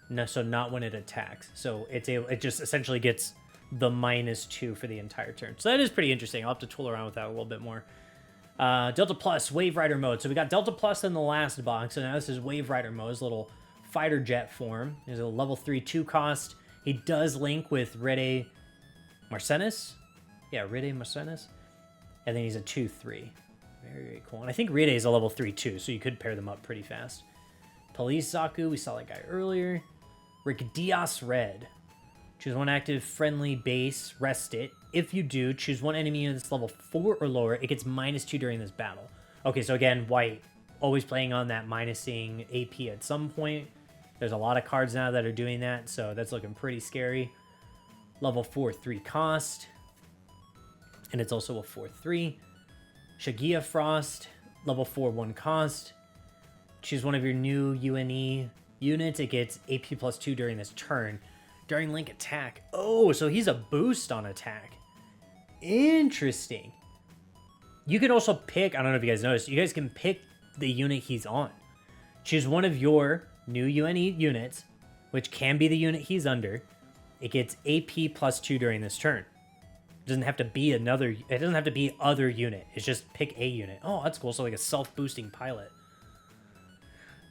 No, so not when it attacks. So it just essentially gets the -2 for the entire turn. So that is pretty interesting. I'll have to tool around with that a little bit more. Delta Plus, Wave Rider mode. So we got Delta Plus in the last box, so now this is Wave Rider mode, his little fighter jet form. There's a level 3, 2 cost. He does link with Rede Marcenis. Yeah, Rede Marcenis. And then he's a 2/3. Very, very cool. And I think Rede is a level 3, 2, so you could pair them up pretty fast. Police Zaku, we saw that guy earlier. Rick Diaz Red. Choose one active friendly base, rest it. If you do, choose one enemy unit that's level 4 or lower. It gets -2 during this battle. Okay, so again, white, always playing on that minusing AP at some point. There's a lot of cards now that are doing that, so that's looking pretty scary. Level 4, 3 cost. And it's also a 4/3. Shagia Frost, level 4, 1 cost. Choose one of your new UNE units. It gets AP +2 during this turn. During link attack. Oh, so he's a boost on attack. Interesting. You could also pick, I don't know if you guys noticed, you guys can pick the unit he's on. Choose one of your new UNE units, which can be the unit he's under. It gets AP +2 during this turn. It doesn't have to be it doesn't have to be other unit. It's just pick a unit. Oh, that's cool. So like a self-boosting pilot.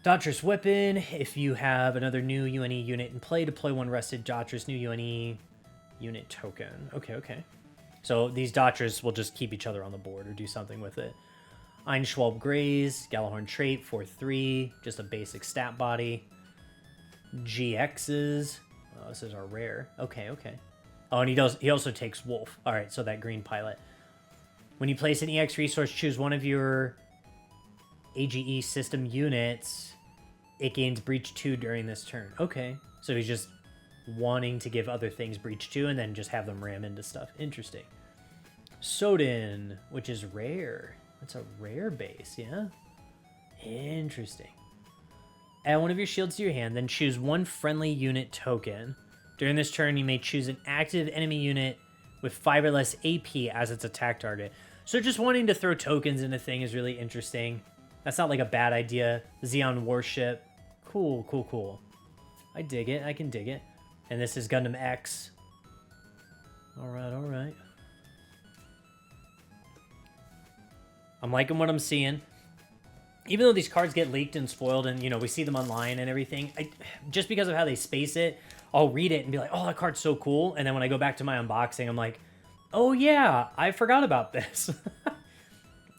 Datrus Weapon. If you have another new UNE unit in play, deploy one rested Datrus new UNE unit token. Okay. So these Datrus will just keep each other on the board or do something with it. Einschwalb Grays, Gallahorn Trait, 4/3, just a basic stat body. GXs. Oh, this is our rare. Okay. Oh, and he also takes Wolf. All right, so that green pilot. When you place an EX resource, choose one of your AGE system units. It gains Breach 2 during this turn. Okay, so he's just wanting to give other things Breach 2 and then just have them ram into stuff. Interesting. Sodin, which is rare. It's a rare base, yeah? Interesting. Add one of your shields to your hand, then choose one friendly unit token. During this turn, you may choose an active enemy unit with 5 or less AP as its attack target. So just wanting to throw tokens in a thing is really interesting. That's not like a bad idea. Xeon Warship. Cool. I dig it. I can dig it. And this is Gundam X. All right. I'm liking what I'm seeing. Even though these cards get leaked and spoiled and, we see them online and everything, just because of how they space it, I'll read it and be like, oh, that card's so cool. And then when I go back to my unboxing, I'm like, oh, yeah, I forgot about this.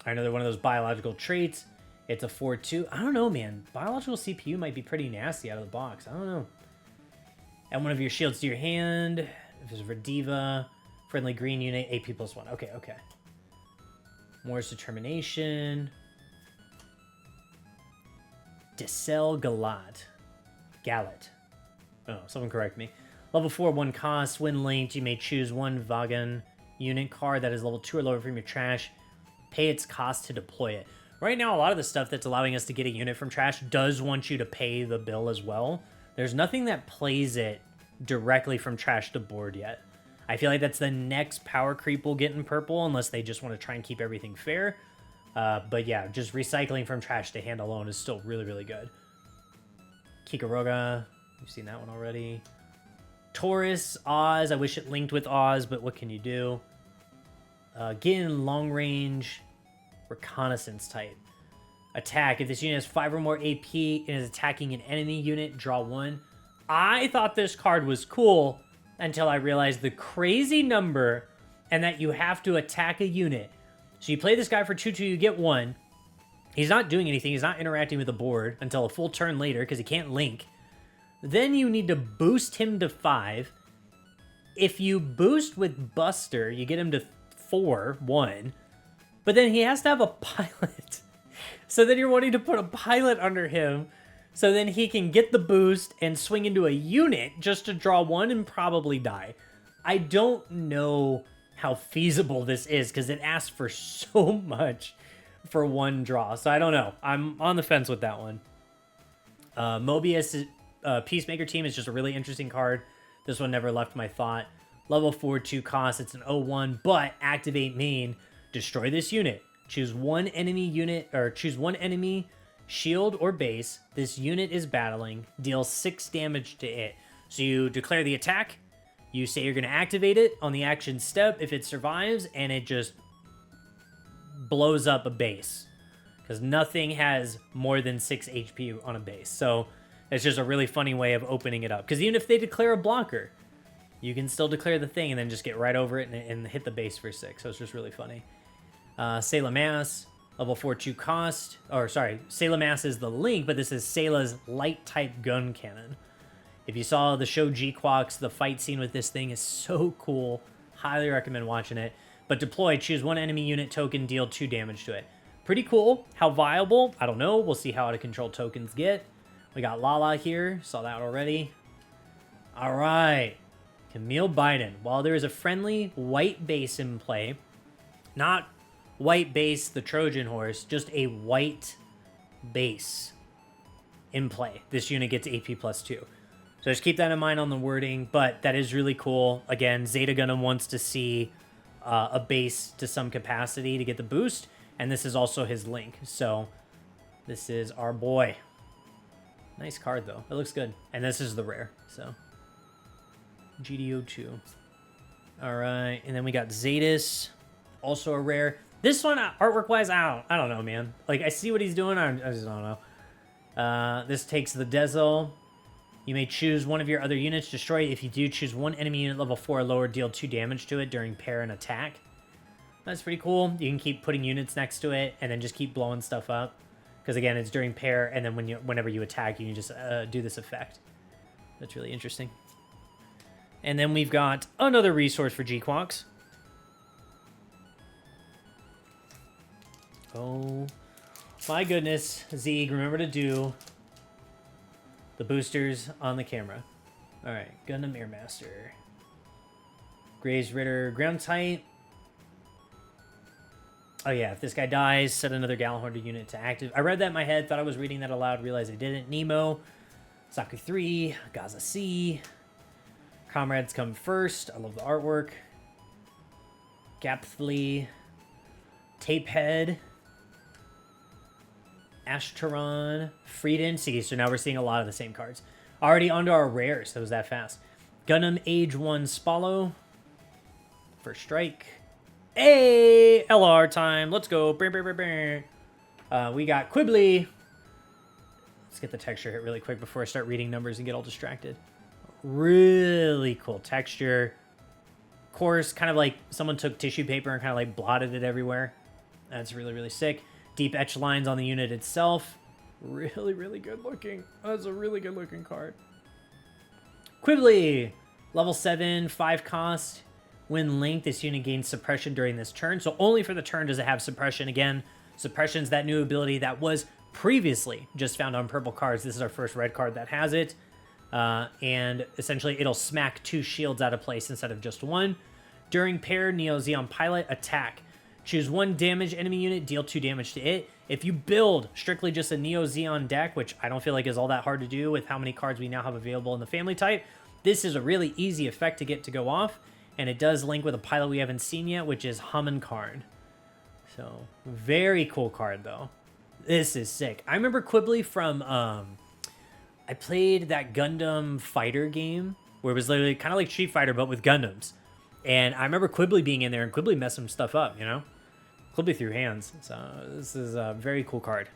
I know they're one of those biological traits. It's a 4/2. I don't know, man. Biological CPU might be pretty nasty out of the box. I don't know. Add one of your shields to your hand. If it's for Diva, friendly green unit, AP +1. Okay. Moore's Determination. Decel Gallat. Oh, someone correct me. Level 4, 1 cost. When linked, you may choose one Vagan unit card that is level 2 or lower from your trash. Pay its cost to deploy it. Right now, a lot of the stuff that's allowing us to get a unit from trash does want you to pay the bill as well. There's nothing that plays it directly from trash to board yet. I feel like that's the next power creep we'll get in purple, unless they just want to try and keep everything fair. But yeah, just recycling from trash to hand alone is still really, really good. Kikaroga, you've seen that one already. Taurus, Oz, I wish it linked with Oz, but what can you do? Again, long range, reconnaissance type. Attack. If this unit has 5 or more AP and is attacking an enemy unit, draw 1. I thought this card was cool until I realized the crazy number and that you have to attack a unit. So you play this guy for 2/2, you get 1. He's not doing anything. He's not interacting with the board until a full turn later because he can't link. Then you need to boost him to 5. If you boost with Buster, you get him to 4/1. But then he has to have a pilot. So then you're wanting to put a pilot under him so then he can get the boost and swing into a unit just to draw 1 and probably die. I don't know how feasible this is because it asks for so much for 1 draw. So I don't know. I'm on the fence with that one. Mobius Peacemaker Team is just a really interesting card. This one never left my thought. Level 4, 2 cost. It's an 0/1, but activate main. Destroy this unit. Choose one enemy unit, or choose one enemy shield or base this unit is battling. Deal 6 damage to it. So you declare the attack. You say you're going to activate it on the action step if it survives, and it just blows up a base. Because nothing has more than 6 HP on a base. So it's just a really funny way of opening it up. Because even if they declare a blocker, you can still declare the thing and then just get right over it and hit the base for 6. So it's just really funny. Sayla Mass, level 4, 2 cost. Or sorry, Sayla Mass is the link, but this is Sayla's light type gun cannon. If you saw the show G-Quox, the fight scene with this thing is so cool. Highly recommend watching it. But deploy, choose one enemy unit token, deal 2 damage to it. Pretty cool. How viable? I don't know. We'll see how out of control tokens get. We got Lala here. Saw that already. All right. Camille Biden. While there is a friendly white base in play, not white base, the Trojan horse, just a white base in play. This unit gets AP +2. So just keep that in mind on the wording, but that is really cool. Again, Zeta Gundam wants to see a base to some capacity to get the boost, and this is also his link. So this is our boy. Nice card, though. It looks good. And this is the rare, so. GD02. All right, and then we got Zetas, also a rare. This one, artwork-wise, I don't know, man. Like, I see what he's doing, I just don't know. This takes the Dezel. You may choose one of your other units, destroy it. If you do, choose one enemy unit level 4 or lower, deal 2 damage to it during pair and attack. That's pretty cool. You can keep putting units next to it and then just keep blowing stuff up. Because again, it's during pair, and then whenever you attack, you can just do this effect. That's really interesting. And then we've got another resource for G-Quox. Oh my goodness, Zeeg, remember to do the boosters on the camera. All right, Gundam Airmaster. Graves Ritter, ground type. Oh yeah, if this guy dies, set another Gallahorn unit to active. I read that in my head, thought I was reading that aloud, realized I didn't. Nemo, Saku 3, Gaza C. Comrades come first. I love the artwork. Gapthly, Tapehead, Ashtaron, Frieden. See, so now we're seeing a lot of the same cards. Already onto our rares. That was that fast. Gundam Age 1 Spallo. First strike. Hey, LR time. Let's go. We got Quibbly. Let's get the texture hit really quick before I start reading numbers and get all distracted. Really cool texture. Of course, kind of like someone took tissue paper and kind of like blotted it everywhere. That's really, really sick. Deep etch lines on the unit itself. Really, really good looking. That's a really good looking card. Quibbly. Level 7, 5 cost. When linked, this unit gains suppression during this turn. So only for the turn does it have suppression. Again, suppression's that new ability that was previously just found on purple cards. This is our first red card that has it. And essentially it'll smack 2 shields out of place instead of just 1. During pair, Neo Zeon Pilot, attack. Choose 1 damage enemy unit, deal 2 damage to it. If you build strictly just a Neo Zeon deck, which I don't feel like is all that hard to do with how many cards we now have available in the family type, this is a really easy effect to get to go off. And it does link with a pilot we haven't seen yet, which is Humminkarn. So, very cool card, though. This is sick. I remember Quibbly from, I played that Gundam Fighter game, where it was literally kind of like Street Fighter, but with Gundams. And I remember Quibbly being in there, and Quibbly messed some stuff up, you know? Quibbly through hands. So this is a very cool card.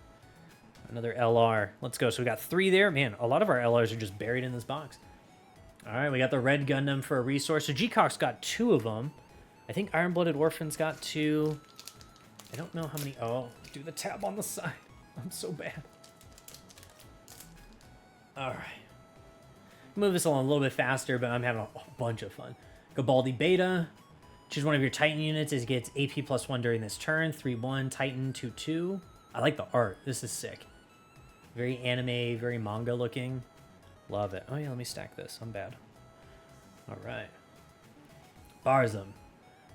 Another LR. Let's go. So we got 3 there. Man, a lot of our LRs are just buried in this box. All right, we got the red Gundam for a resource. So G-Cox got 2 of them. I think Iron-Blooded Orphan's got 2. I don't know how many... Oh, do the tab on the side. I'm so bad. All right. Move this along a little bit faster, but I'm having a bunch of fun. Gabaldi Beta. Choose one of your Titan units as it gets AP +1 during this turn. 3/1, Titan 2/2. I like the art. This is sick. Very anime, very manga looking. Love it. Oh yeah, let me stack this. I'm bad. All right. Barzum.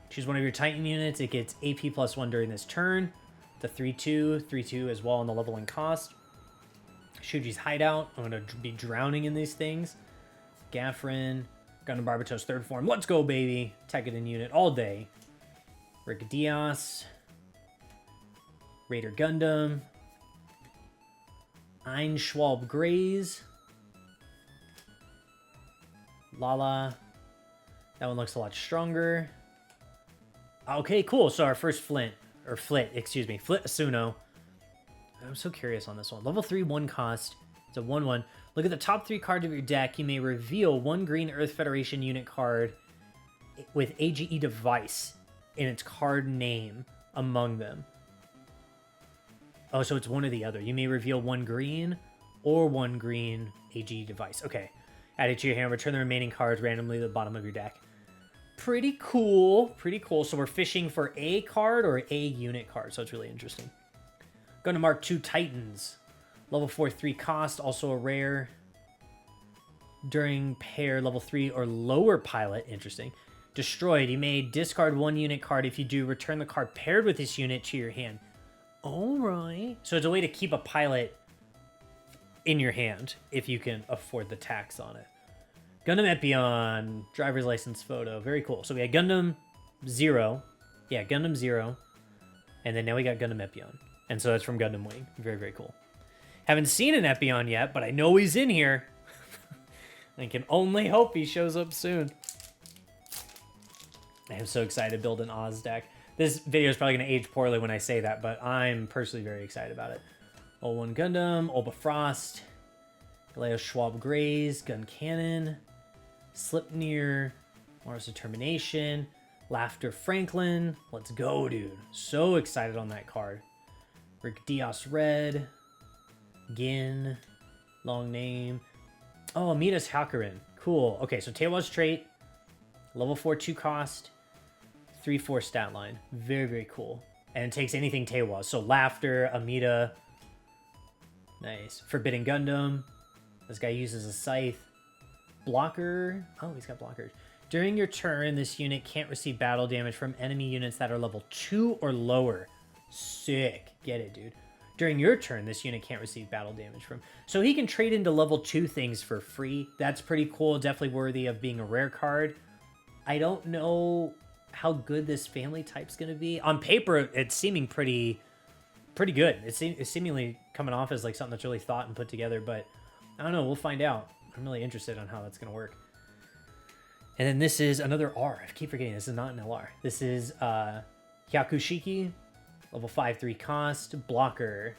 Choose one of your Titan units. It gets AP +1 during this turn. The 3/2. 3/2 as well on the leveling cost. Shuji's Hideout. I'm going to be drowning in these things. Gaffrin. Gundam Barbatos 3rd form. Let's go, baby. Tekkadan unit all day. Rick Diaz. Raider Gundam. Einschwalb Grays. Lala. That one looks a lot stronger. Okay, cool. So our first Flit Asuno. I'm so curious on this one. Level 3, 1 cost. It's a 1/1. Look at the top 3 cards of your deck. You may reveal 1 green Earth Federation unit card with AGE device in its card name among them. Oh, so it's one or the other. You may reveal 1 green or 1 green AGE device. Okay. Add it to your hand. Return the remaining cards randomly to the bottom of your deck. Pretty cool. Pretty cool. So we're fishing for a card or a unit card. So it's really interesting. Going to mark 2 Titans. Level 4, 3 cost. Also a rare. During pair level 3 or lower pilot. Interesting. Destroyed. You may discard 1 unit card. If you do, return the card paired with this unit to your hand. Alright. So it's a way to keep a pilot in your hand if you can afford the tax on it. Gundam Epion. Driver's license photo. Very cool. So we had Gundam 0. Yeah, Gundam 0. And then now we got Gundam Epion. And so that's from Gundam Wing. Very, very cool. Haven't seen an Epion yet, but I know he's in here. I can only hope he shows up soon. I am so excited to build an Oz deck. This video is probably going to age poorly when I say that, but I'm personally very excited about it. 01 Gundam, Olba Frost, Galeo Schwab Grays, Gun Cannon, Slipnir, Mars Determination, Laughter Franklin. Let's go, dude. So excited on that card. Rick Diaz Red, Gin, long name. Oh, Midas Hakurin. Cool. Okay, so Teiwa's trait, level 4, 2 cost, 3/4 stat line. Very, very cool. And it takes anything Teiwa. So Laughter, Amida. Nice. Forbidden Gundam. This guy uses a scythe. Blocker. Oh, he's got blockers. During your turn, this unit can't receive battle damage from enemy units that are level 2 or lower. Sick. Get it, dude. During your turn, this unit can't receive battle damage from... So he can trade into level 2 things for free. That's pretty cool. Definitely worthy of being a rare card. I don't know how good this family type's going to be. On paper, it's seeming pretty good. It's seemingly coming off as like something that's really thought and put together, but I don't know. We'll find out. I'm really interested on how that's going to work. And then this is another R. I keep forgetting this is not an LR. This is Hyakushiki, level 5, 3 cost, blocker.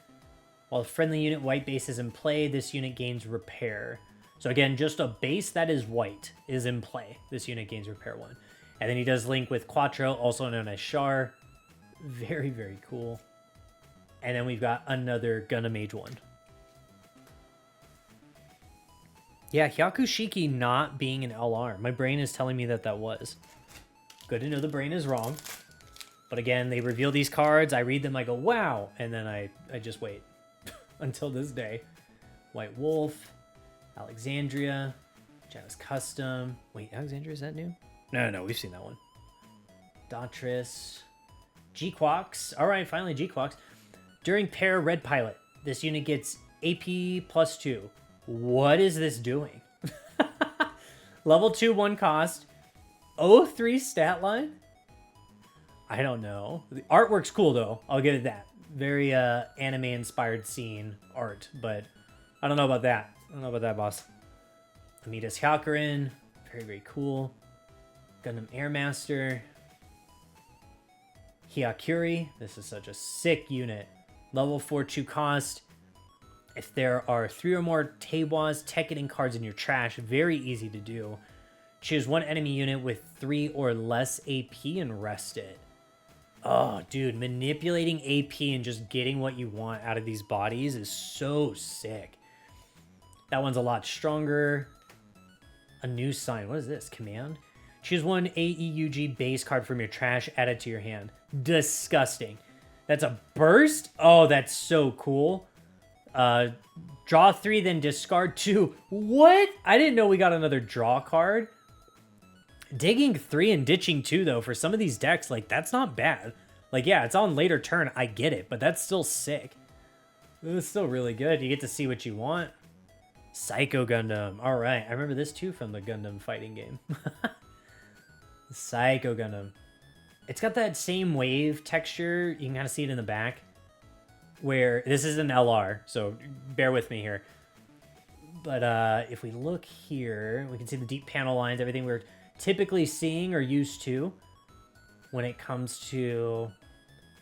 While a friendly unit white base is in play, this unit gains repair. So again, just a base that is white is in play. This unit gains repair 1. And then he does link with Quattro, also known as Char. Very, very cool. And then we've got another Gundam Age 1. Yeah, Hyakushiki not being an LR. My brain is telling me that that was. Good to know the brain is wrong. But again, they reveal these cards. I read them, I go, wow. And then I just wait until this day. White Wolf, Alexandria, Janus Custom. Wait, Alexandria, is that new? No, we've seen that one. Dautris, G-Quox. All right, finally G-Quox. During pair Red Pilot, this unit gets AP +2. What is this doing? Level 2, 1 cost. 03 stat line? I don't know. The artwork's cool, though. I'll give it that. Very anime-inspired scene art, but I don't know about that. I don't know about that, boss. Amidas Hakurin. Very, very cool. Gundam Airmaster. Hyakuri. This is such a sick unit. Level 4-2 cost. If there are 3 or more Teiwas, Tekkening cards in your trash, very easy to do. Choose one enemy unit with 3 or less AP and rest it. Oh, dude, manipulating AP and just getting what you want out of these bodies is so sick. That one's a lot stronger. A new sign. What is this? Command? Choose one AEUG base card from your trash, add it to your hand. Disgusting. That's a burst? Oh, that's so cool. Draw 3, then discard 2. What? I didn't know we got another draw card. Digging 3 and ditching 2, though, for some of these decks, like, that's not bad. Like, yeah, it's on later turn. I get it, but that's still sick. It's still really good. You get to see what you want. Psycho Gundam. All right. I remember this, too, from the Gundam fighting game. Psycho Gundam. It's got that same wave texture. You can kind of see it in the back. Where this is an LR, so bear with me here. But if we look here, we can see the deep panel lines, everything we're typically seeing or used to when it comes to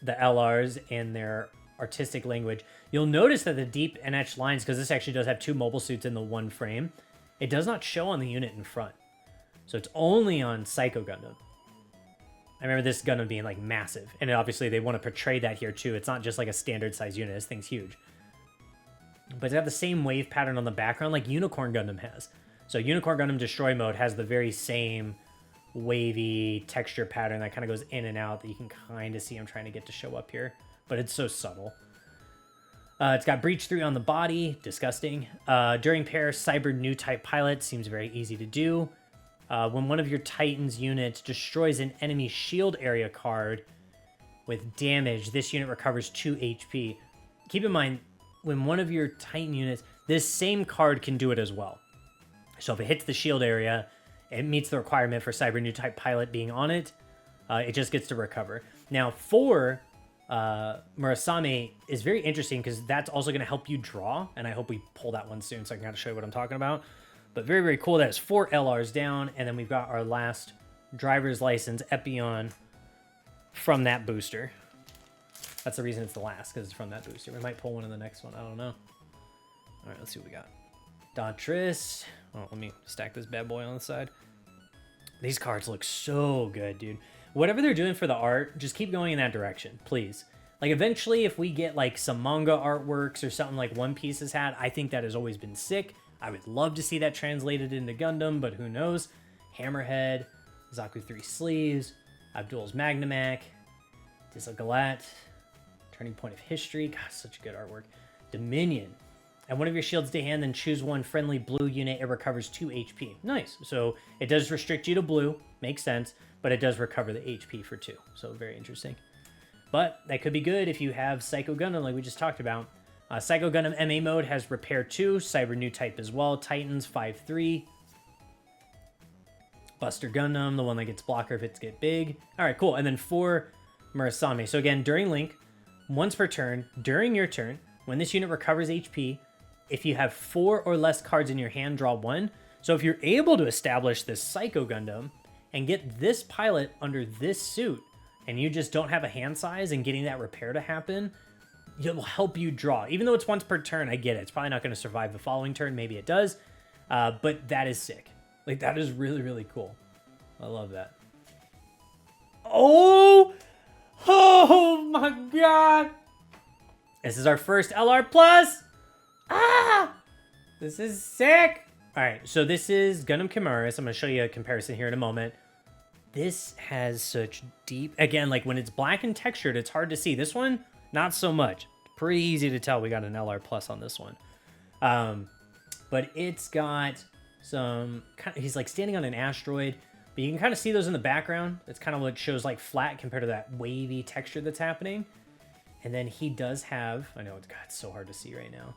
the LRs and their artistic language. You'll notice that the deep and etched lines, because this actually does have 2 mobile suits in the one frame, it does not show on the unit in front. So it's only on Psycho Gundam. I remember this Gundam being like massive, and obviously they want to portray that here too. It's not just like a standard size unit. This thing's huge. But it's got the same wave pattern on the background like Unicorn Gundam has. So Unicorn Gundam Destroy Mode has the very same wavy texture pattern that kind of goes in and out that you can kind of see I'm trying to get to show up here. But it's so subtle. It's got Breach 3 on the body. Disgusting. During pair, Cyber New Type Pilot. Seems very easy to do. When one of your Titan's units destroys an enemy shield area card with damage, this unit recovers 2 HP. Keep in mind, when one of your Titan units, this same card can do it as well. So if it hits the shield area, it meets the requirement for Cyber New Type Pilot being on it. It just gets to recover. Now, for Murasame is very interesting because that's also going to help you draw, and I hope we pull that one soon so I can kind of show you what I'm talking about. But very, very cool. That is 4 LRs down, and then we've got our last driver's license Epion from that booster. That's the reason it's the last, because it's from that booster. We might pull one in the next one. I don't know. All right, let's see what we got. Daughtris. Oh, let me stack this bad boy on the side. These cards look so good, dude. Whatever they're doing for the art, just keep going in that direction, please. Like, eventually, if we get, like, some manga artworks or something like One Piece has had, I think that has always been sick. I would love to see that translated into Gundam, but who knows? Hammerhead, Zaku 3 Sleeves, Abdul's Magnamac, Galat, Turning Point of History. God, such good artwork. Dominion. Add one of your shields to hand, then choose one friendly blue unit. It recovers 2 HP. Nice. So it does restrict you to blue. Makes sense. But it does recover the HP for 2. So very interesting. But that could be good if you have Psycho Gundam like we just talked about. Psycho Gundam MA mode has Repair 2, Cyber New Type as well, Titans 5-3. Buster Gundam, the one that gets blocker if it's get big. All right, cool. And then for Murasame. So again, during Link, once per turn, during your turn, when this unit recovers HP, if you have 4 or less cards in your hand, draw 1. So if you're able to establish this Psycho Gundam and get this pilot under this suit, and you just don't have a hand size and getting that repair to happen, it will help you draw. Even though it's once per turn, I get it. It's probably not going to survive the following turn. Maybe it does. But that is sick. Like, that is really, really cool. I love that. Oh! Oh my god! This is our first LR+! Ah! This is sick! Alright, so this is Gundam Chimeras. I'm going to show you a comparison here in a moment. This has such deep... Again, like, when it's black and textured, it's hard to see. This one, not so much. Pretty easy to tell we got an LR plus on this one. But it's got some... He's like standing on an asteroid, but you can kind of see those in the background. It's kind of what shows like flat compared to that wavy texture that's happening. And then he does have... I know, it's so hard to see right now.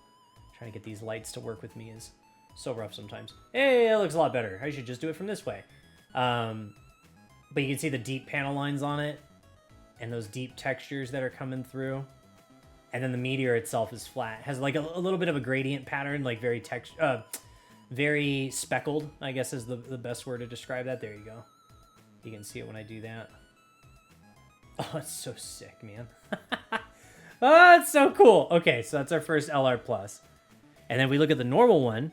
Trying to get these lights to work with me is so rough sometimes. Hey, it looks a lot better. I should just do it from this way. But you can see the deep panel lines on it and those deep textures that are coming through. And then the meteor itself is flat. Has like a little bit of a gradient pattern, like very speckled, I guess is the best word to describe that. There you go. You can see it when I do that. Oh, it's so sick, man. Oh, it's so cool. Okay, so that's our first LR plus. And then we look at the normal one.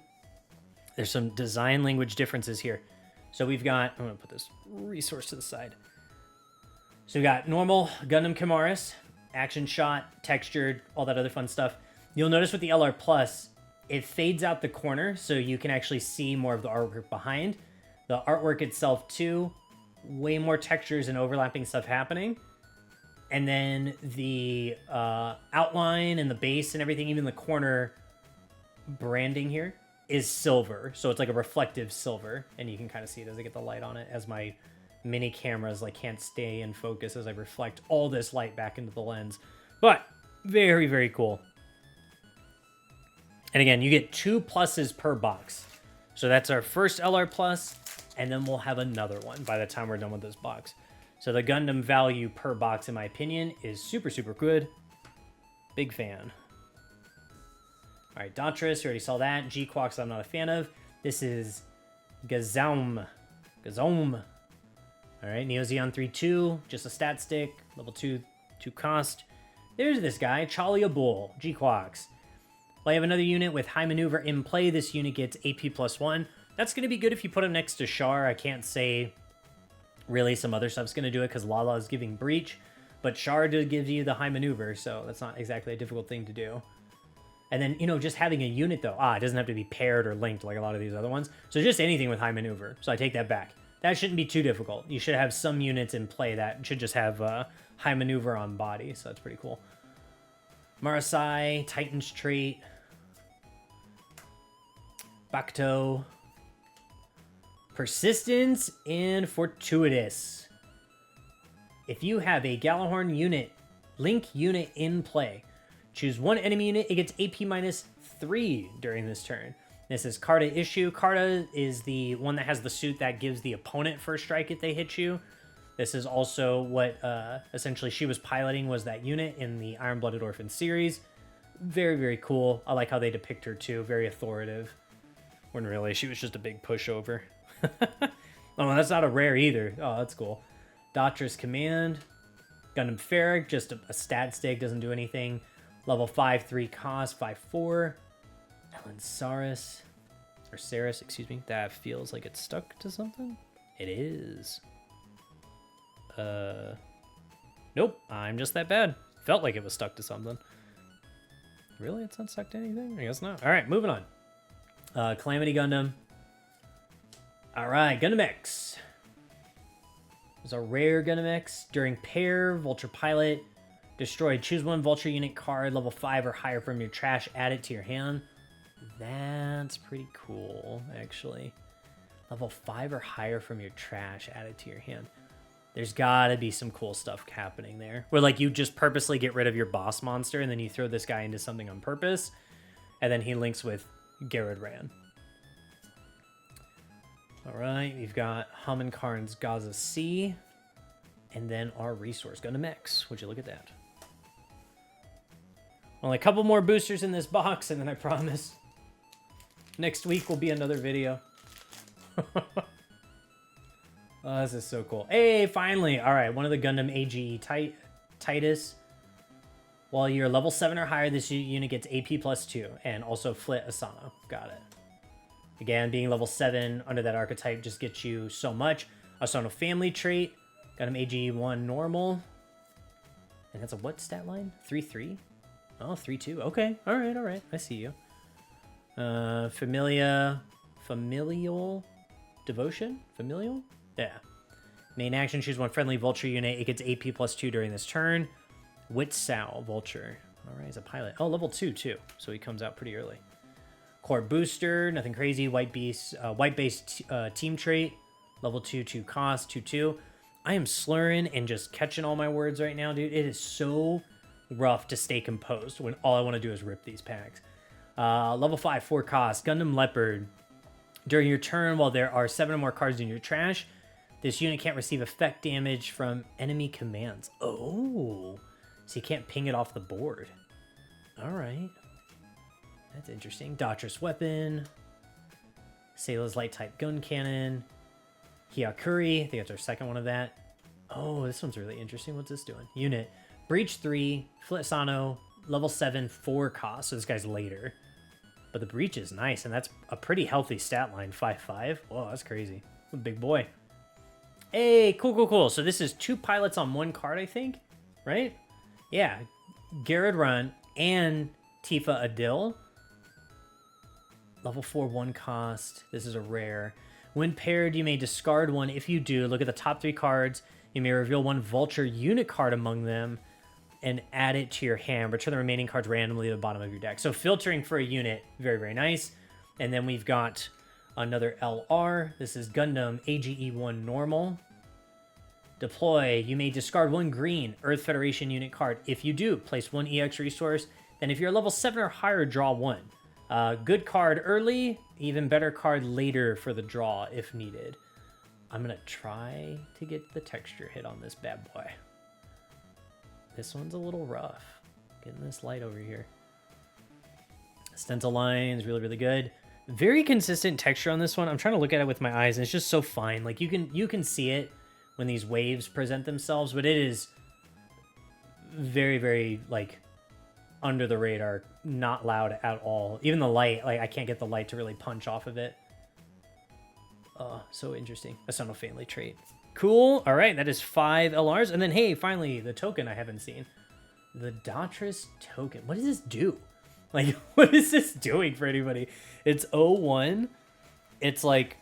There's some design language differences here. So we've got, I'm going to put this resource to the side. So we got normal Gundam Chimaris, action shot, textured, all that other fun stuff. You'll notice with the LR plus, it fades out the corner so you can actually see more of the artwork behind. The artwork itself too, way more textures and overlapping stuff happening. And then the outline and the base and everything, even the corner branding here, is silver. So it's like a reflective silver. And you can kind of see it as I get the light on it, as my mini cameras like can't stay in focus as I reflect all this light back into the lens. But very, very cool. And again, you get 2 pluses per box. So that's our first LR plus, and then we'll have another one by the time we're done with this box. So the Gundam value per box, in my opinion, is super, super good. Big fan. All right, Dauntress, you already saw that. G-Quox, I'm not a fan of. This is Gazaum. All right, Neo Xeon 3-2, just a stat stick, level 2 cost. There's this guy, Chalia Bull, G-Quox. Well, I have another unit with high maneuver in play. This unit gets AP +1. That's going to be good if you put him next to Char. I can't say really some other stuff's going to do it because Lala is giving breach. But Char gives you the high maneuver, so that's not exactly a difficult thing to do. And then, you know, just having a unit, though. It doesn't have to be paired or linked like a lot of these other ones. So just anything with high maneuver. So I take that back. That shouldn't be too difficult. You should have some units in play that should just have high maneuver on body. So that's pretty cool. Marasai, Titan's trait. Bakuto. Persistence and Fortuitous. If you have a Galahorn unit, Link unit in play, choose one enemy unit, it gets AP -3 during this turn. This is Carta issue. Carta is the one that has the suit that gives the opponent first strike if they hit you. This is also what essentially she was piloting, was that unit in the Iron-Blooded Orphan series. Very, very cool. I like how they depict her too. Very authoritative. When really she was just a big pushover. Oh, that's not a rare either. Oh, that's cool. Datra's Command. Gundam Ferric, just a stat stick, doesn't do anything. Level 5-3 cost, 5-4. Ellen Saris. Or Saris, excuse me. That feels like it's stuck to something. It is. Nope, I'm just that bad. Felt like it was stuck to something. Really? It's not stuck to anything? I guess not. Alright, moving on. Calamity Gundam. Alright, Gundam X. It's a rare Gundam X. During pair, Vulture Pilot. Destroyed. Choose one Vulture unit card, level 5 or higher from your trash. Add it to your hand. That's pretty cool, actually. Level 5 or higher from your trash. Add it to your hand. There's gotta be some cool stuff happening there. Where, like, you just purposely get rid of your boss monster, and then you throw this guy into something on purpose. And then he links with Garrod Ran. Alright, we've got Hamankarn's Gaza C. And then our resource, Gundam X. Would you look at that? Only a couple more boosters in this box, and then I promise next week will be another video. Oh, this is so cool. Hey, finally! Alright, one of the Gundam AGE Titus. While you're level 7 or higher, this unit gets AP +2, and also Flit Asano. Got it. Again, being level 7 under that archetype just gets you so much. Asano family trait. Gundam AGE1 normal. And that's a what stat line? 3-3? Oh, 3-2. Okay. Alright. I see you. Familial devotion? Familial? Yeah. Main action, choose one friendly Vulture unit. It gets AP +2 during this turn. Witsao Vulture. Alright, he's a pilot. Oh, level 2 too. So he comes out pretty early. Core booster, nothing crazy. White base team trait. Level 2 cost, 2-2. I am slurring and just catching all my words right now, dude. It is so rough to stay composed when all I want to do is rip these packs. Level 5, 4 cost. Gundam Leopard. During your turn, while there are 7 or more cards in your trash, this unit can't receive effect damage from enemy commands. Oh, so you can't ping it off the board. All right. That's interesting. Datra's Weapon. Sayla's Light Type Gun Cannon. Hyakuri, I think that's our second one of that. Oh, this one's really interesting. What's this doing? Unit. Breach 3, Flitsano, level 7, 4 cost. So this guy's later. But the breach is nice, and that's a pretty healthy stat line, 5-5. Whoa, that's crazy. A big boy. Hey, cool, cool, cool. So this is 2 pilots on 1 card, I think, right? Yeah, Garrett Run and Tifa Adil. Level 4, 1 cost. This is a rare. When paired, you may discard 1. If you do, look at the top 3 cards. You may reveal 1 Vulture unit card among them and add it to your hand. Return the remaining cards randomly to the bottom of your deck. So filtering for a unit, very, very nice. And then we've got another LR. This is Gundam AGE1 Normal. Deploy. You may discard 1 green Earth Federation unit card. If you do, place 1 EX resource. Then if you're level 7 or higher, draw 1. Good card early, even better card later for the draw if needed. I'm going to try to get the texture hit on this bad boy. This one's a little rough. Getting this light over here. Stencil lines, really, really good. Very consistent texture on this one. I'm trying to look at it with my eyes, and it's just so fine. Like, you can see it when these waves present themselves, but it is very, very, like, under the radar, not loud at all. Even the light, like, I can't get the light to really punch off of it. Oh, so interesting. A Son of Family trait. Cool. All right, that is 5 LRs. And then, hey, finally, the token I haven't seen. The Datras token. What does this do? Like, what is this doing for anybody? It's 01. It's like,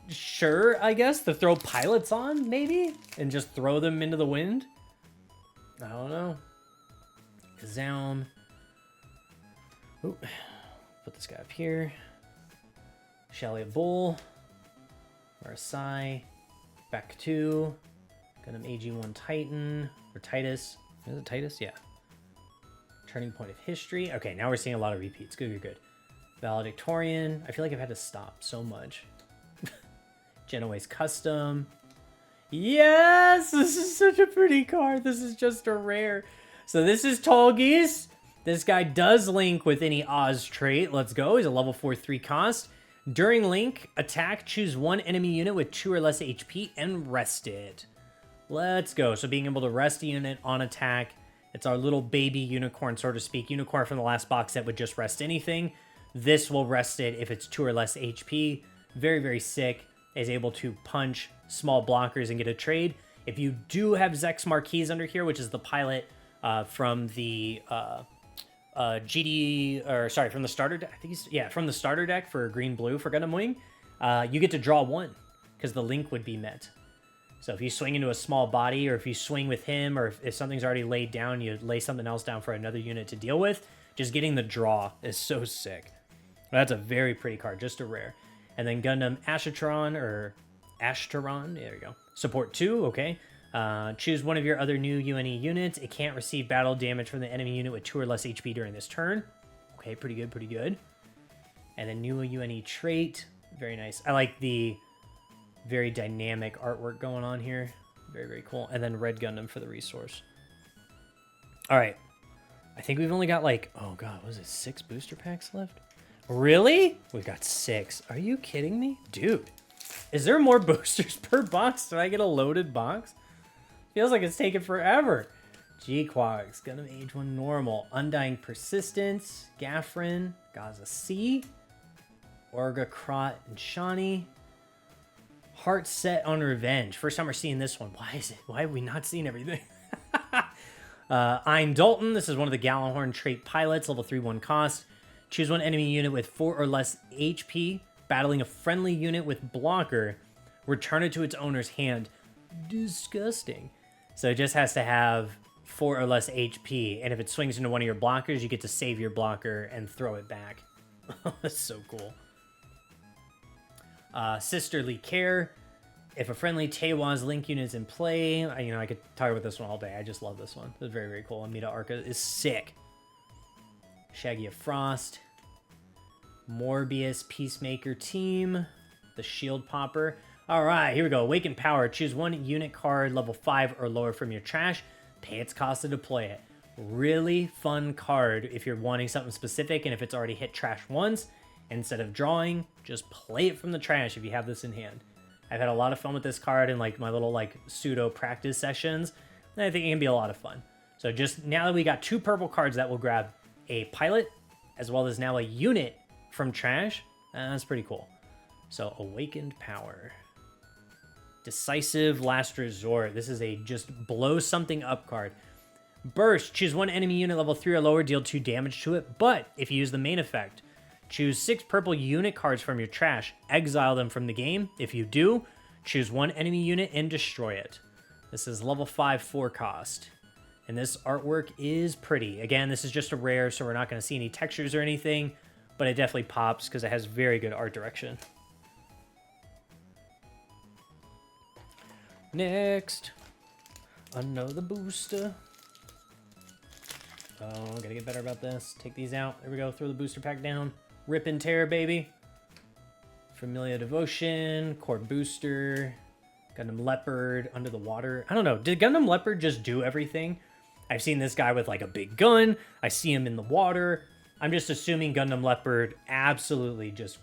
sure, I guess, to throw pilots on, maybe? And just throw them into the wind? I don't know. Kazown. Ooh. Put this guy up here. Shalia Bull. Marasai. Back 2. Gundam AG1 Titan. Or Titus. Is it Titus? Yeah. Turning Point of History. Okay, now we're seeing a lot of repeats. Good, good, good. Valedictorian. I feel like I've had to stop so much. Genoese Custom. Yes! This is such a pretty card. This is just a rare. So this is Tall Geese. This guy does link with any Oz trait. Let's go. He's a level 4/3 cost. During link, attack, choose 1 enemy unit with 2 or less HP and rest it. Let's go. So being able to rest a unit on attack. It's our little baby unicorn, so to speak. Unicorn from the last box set would just rest anything. This will rest it if it's 2 or less HP. Very, very sick. Is able to punch small blockers and get a trade. If you do have Zex Marquise under here, which is the pilot from the from the starter deck. I think from the starter deck for green-blue for Gundam Wing, you get to draw 1 because the link would be met. So if you swing into a small body, or if you swing with him, or if something's already laid down, you lay something else down for another unit to deal with. Just getting the draw is so sick. That's a very pretty card, just a rare. And then Gundam Ashtaron, there we go. Support 2, okay. Choose one of your other new UNE units. It can't receive battle damage from the enemy unit with 2 or less HP during this turn. Okay, pretty good, pretty good. And then new UNE trait. Very nice. I like the very dynamic artwork going on here. Very, very cool. And then Red Gundam for the resource. All right. I think we've only got like, oh god, what is it, 6 booster packs left? Really? We've got 6. Are you kidding me? Dude, is there more boosters per box? Did I get a loaded box? Feels like it's taking forever. G-Quags, Gundam AG1 Normal, Undying Persistence, Gaffrin, Gaza C, Orga Krot and Shawnee. Heart Set on Revenge. First time we're seeing this one. Why have we not seen everything? Ein Dalton. This is one of the Gallahorn trait pilots, level 3/1 cost. Choose 1 enemy unit with 4 or less HP, battling a friendly unit with blocker. Return it to its owner's hand. Disgusting. So it just has to have 4 or less HP, and if it swings into one of your blockers, you get to save your blocker and throw it back. That's so cool. Sisterly Care. If a friendly Teiwaz Link unit is in play, I could talk about this one all day. I just love this one. It's very, very cool. Amida Arca is sick. Shaggy of Frost. Morbius Peacemaker Team. The Shield Popper. All right, here we go. Awakened Power. Choose 1 unit card, level 5 or lower from your trash. Pay its cost to deploy it. Really fun card if you're wanting something specific, and if it's already hit trash once, instead of drawing, just play it from the trash if you have this in hand. I've had a lot of fun with this card in like my little like pseudo practice sessions, and I think it can be a lot of fun. So just now that we got 2 purple cards, that will grab a pilot as well as now a unit from trash. That's pretty cool. So Awakened Power. Decisive Last Resort. This is a just blow something up card. Burst. Choose 1 enemy unit level 3 or lower, deal 2 damage to it. But if you use the main effect, choose 6 purple unit cards from your trash, exile them from the game. If you do, choose 1 enemy unit and destroy it. This is level 5 4 cost. And this artwork is pretty. Again, this is just a rare, so we're not going to see any textures or anything, but it definitely pops because it has very good art direction. Next, another booster. Oh, gotta get better about this. Take these out. There we go. Throw the booster pack down. Rip and tear, baby. Familiar Devotion, Core Booster, Gundam Leopard, Under the Water. I don't know. Did Gundam Leopard just do everything? I've seen this guy with like a big gun. I see him in the water. I'm just assuming Gundam Leopard absolutely just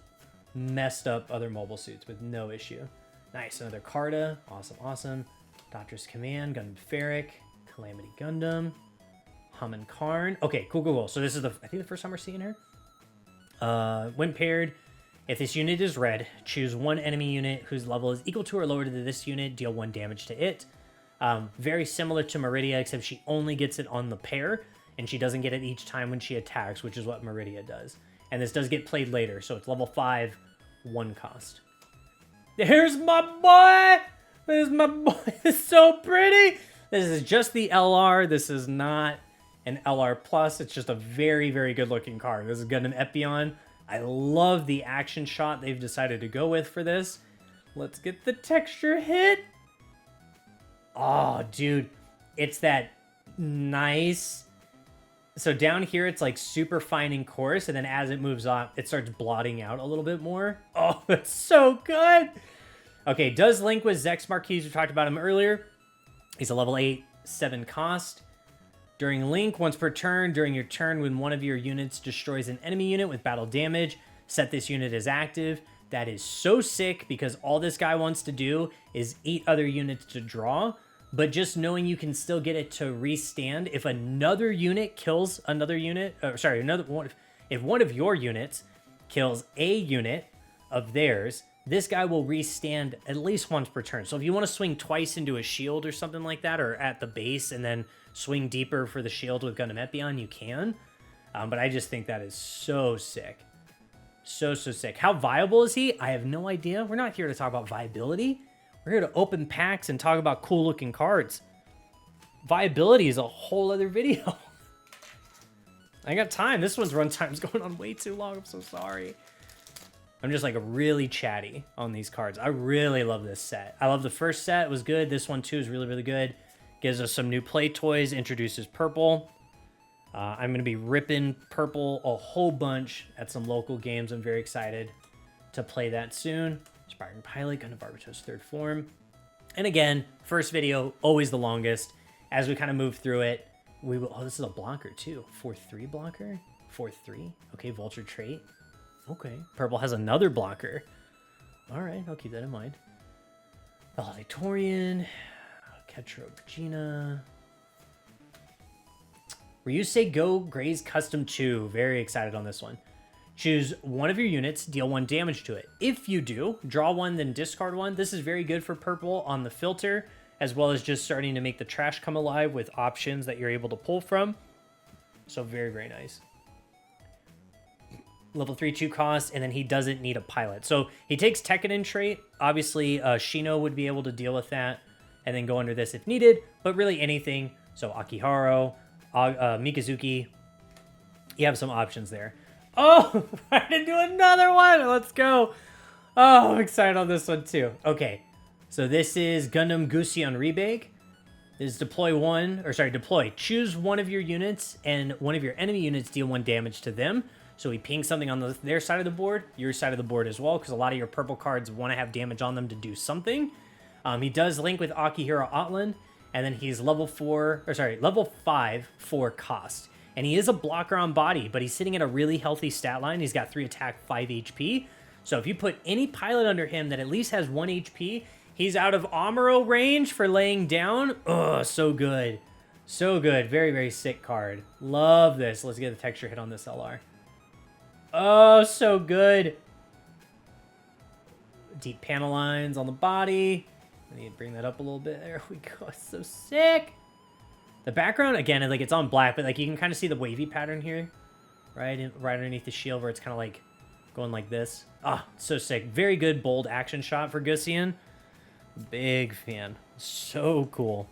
messed up other mobile suits with no issue. Nice, another Carta. Awesome, awesome. Doctor's Command, Gundam Ferric, Calamity Gundam, Haman Karn. Okay, cool, cool, cool. So this is I think the first time we're seeing her. When paired, if this unit is red, choose 1 enemy unit whose level is equal to or lower to this unit, deal 1 damage to it. Very similar to Meridia, except she only gets it on the pair, and she doesn't get it each time when she attacks, which is what Meridia does. And this does get played later, so it's level 5, 1 cost. There's my boy! There's my boy! It's so pretty! This is just the LR. This is not an LR+. It's just a very, very good-looking card. This is Gundam Epion. I love the action shot they've decided to go with for this. Let's get the texture hit. Oh, dude. It's that nice... So down here, it's like super fine and coarse, and then as it moves on, it starts blotting out a little bit more. Oh, that's so good! Okay, does link with Zex Marquise. We talked about him earlier. He's a level 8, 7 cost. During link, once per turn, during your turn, when one of your units destroys an enemy unit with battle damage, set this unit as active. That is so sick, because all this guy wants to do is 8 other units to draw, but just knowing you can still get it to restand if another unit kills another unit, if one of your units kills a unit of theirs, this guy will restand at least once per turn. So if you want to swing twice into a shield or something like that, or at the base and then swing deeper for the shield with Gundam Epion, you can. But I just think that is so sick. So sick. How viable is he? I have no idea. We're not here to talk about viability. We're here to open packs and talk about cool looking cards. Viability is a whole other video. I got time. This one's runtime's going on way too long. I'm so sorry. I'm just like really chatty on these cards. I really love this set. I love the first set. It was good. This one too is really, really good. Gives us some new play toys. Introduces purple. I'm going to be ripping purple a whole bunch at some local games. I'm very excited to play that soon. Aspiring Pilot, Gundam Barbatos 3rd Form. And again, first video, always the longest. As we kind of move through it, we will... Oh, this is a blocker too. 4-3 blocker? 4-3? Okay, Vulture trait. Okay. Purple has another blocker. All right, I'll keep that in mind. Valedictorian. Ketro Regina. Ryusei Go Gray's Custom 2. Very excited on this one. Choose one of your units, deal 1 damage to it. If you do, draw 1, then discard 1. This is very good for purple on the filter, as well as just starting to make the trash come alive with options that you're able to pull from. So very, very nice. Level 3, 2 cost, and then he doesn't need a pilot. So he takes Tekkanen trait. Obviously, Shino would be able to deal with that and then go under this if needed, but really anything. So Akiharu, Mikazuki, you have some options there. Oh, I did do another one. Let's go. Oh, I'm excited on this one too. Okay, so this is Gundam Gusion Rebake. This is deploy. Choose one of your units, and one of your enemy units deal 1 damage to them. So we ping something on their side of the board, your side of the board as well, because a lot of your purple cards want to have damage on them to do something. He does link with Akihiro Atlan, and then he's level 5, 4 cost. And he is a blocker on body, but he's sitting at a really healthy stat line. He's got 3 attack, 5 HP. So if you put any pilot under him that at least has 1 HP, he's out of Amuro range for laying down. Oh, so good. So good. Very, very sick card. Love this. Let's get a texture hit on this LR. Oh, so good. Deep panel lines on the body. I need to bring that up a little bit. There we go. It's so sick. The background, again, like it's on black, but like you can kind of see the wavy pattern here. Right underneath the shield where it's kind of like going like this. Ah, so sick. Very good, bold action shot for Gussian. Big fan. So cool.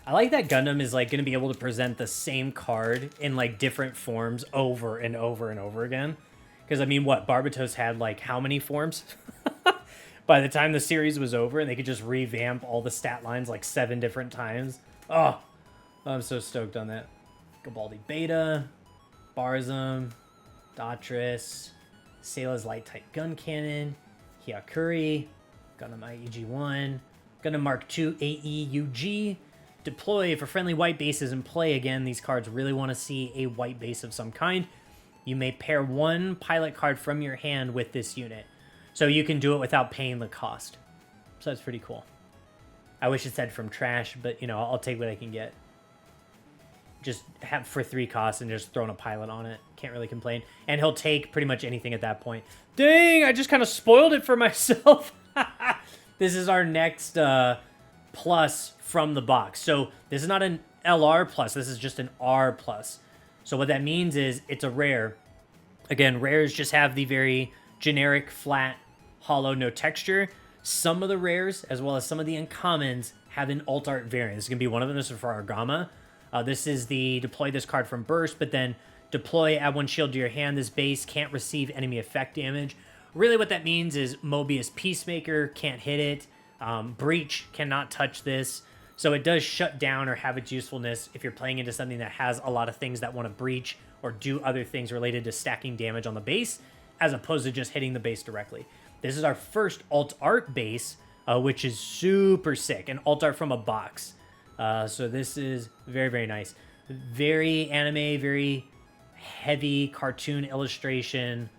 I like that Gundam is like going to be able to present the same card in like different forms over and over and over again. Because I mean, what, Barbatos had like how many forms? By the time the series was over, and they could just revamp all the stat lines like 7 different times. Oh, I'm so stoked on that. Gabaldi Beta, Barzum, Datris, Sayla's light type gun cannon, Hyakuri, Gundam IEG-1, Gundam Mark II AEUG. Deploy for friendly white bases and play. Again, these cards really want to see a white base of some kind. You may pair 1 pilot card from your hand with this unit. So you can do it without paying the cost. So that's pretty cool. I wish it said from trash, but you know, I'll take what I can get. Just have for 3 costs and just throwing a pilot on it. Can't really complain. And he'll take pretty much anything at that point. Dang, I just kind of spoiled it for myself. This is our next plus from the box. So this is not an LR plus. This is just an R plus. So what that means is it's a rare. Again, rares just have the very generic, flat, hollow, no texture. Some of the rares, as well as some of the uncommons, have an alt art variant. This is going to be one of them. This is for Argama. This is the deploy this card from burst, but then deploy, add 1 shield to your hand. This base can't receive enemy effect damage. Really what that means is Mobius Peacemaker can't hit it. Breach cannot touch this. So it does shut down or have its usefulness if you're playing into something that has a lot of things that want to breach or do other things related to stacking damage on the base, as opposed to just hitting the base directly. This is our first alt art base, which is super sick. An alt art from a box. So this is very, very nice. Very anime, very heavy cartoon illustration.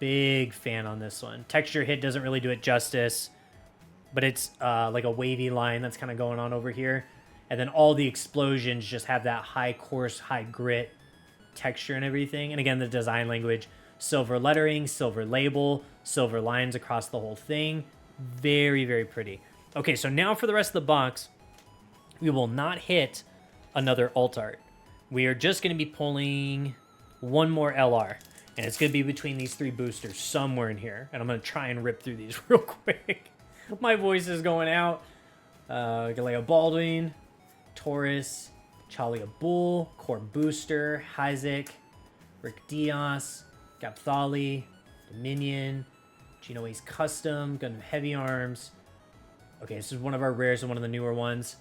Big fan on this one. Texture hit doesn't really do it justice, but it's like a wavy line that's kind of going on over here. And then all the explosions just have that high coarse, high grit texture and everything. And again, the design language, silver lettering, silver label, silver lines across the whole thing. Very, very pretty. Okay, so now for the rest of the box, we will not hit another alt art. We are just going to be pulling 1 more LR. And it's going to be between these 3 boosters somewhere in here. And I'm going to try and rip through these real quick. My voice is going out. Galeo Baldwin, Taurus, Chalia Bull, Core Booster, Hyzik, Rick Diaz, Gapthali, Dominion, Genoese Custom, Gundam Heavy Arms. Okay, this is one of our rares and one of the newer ones.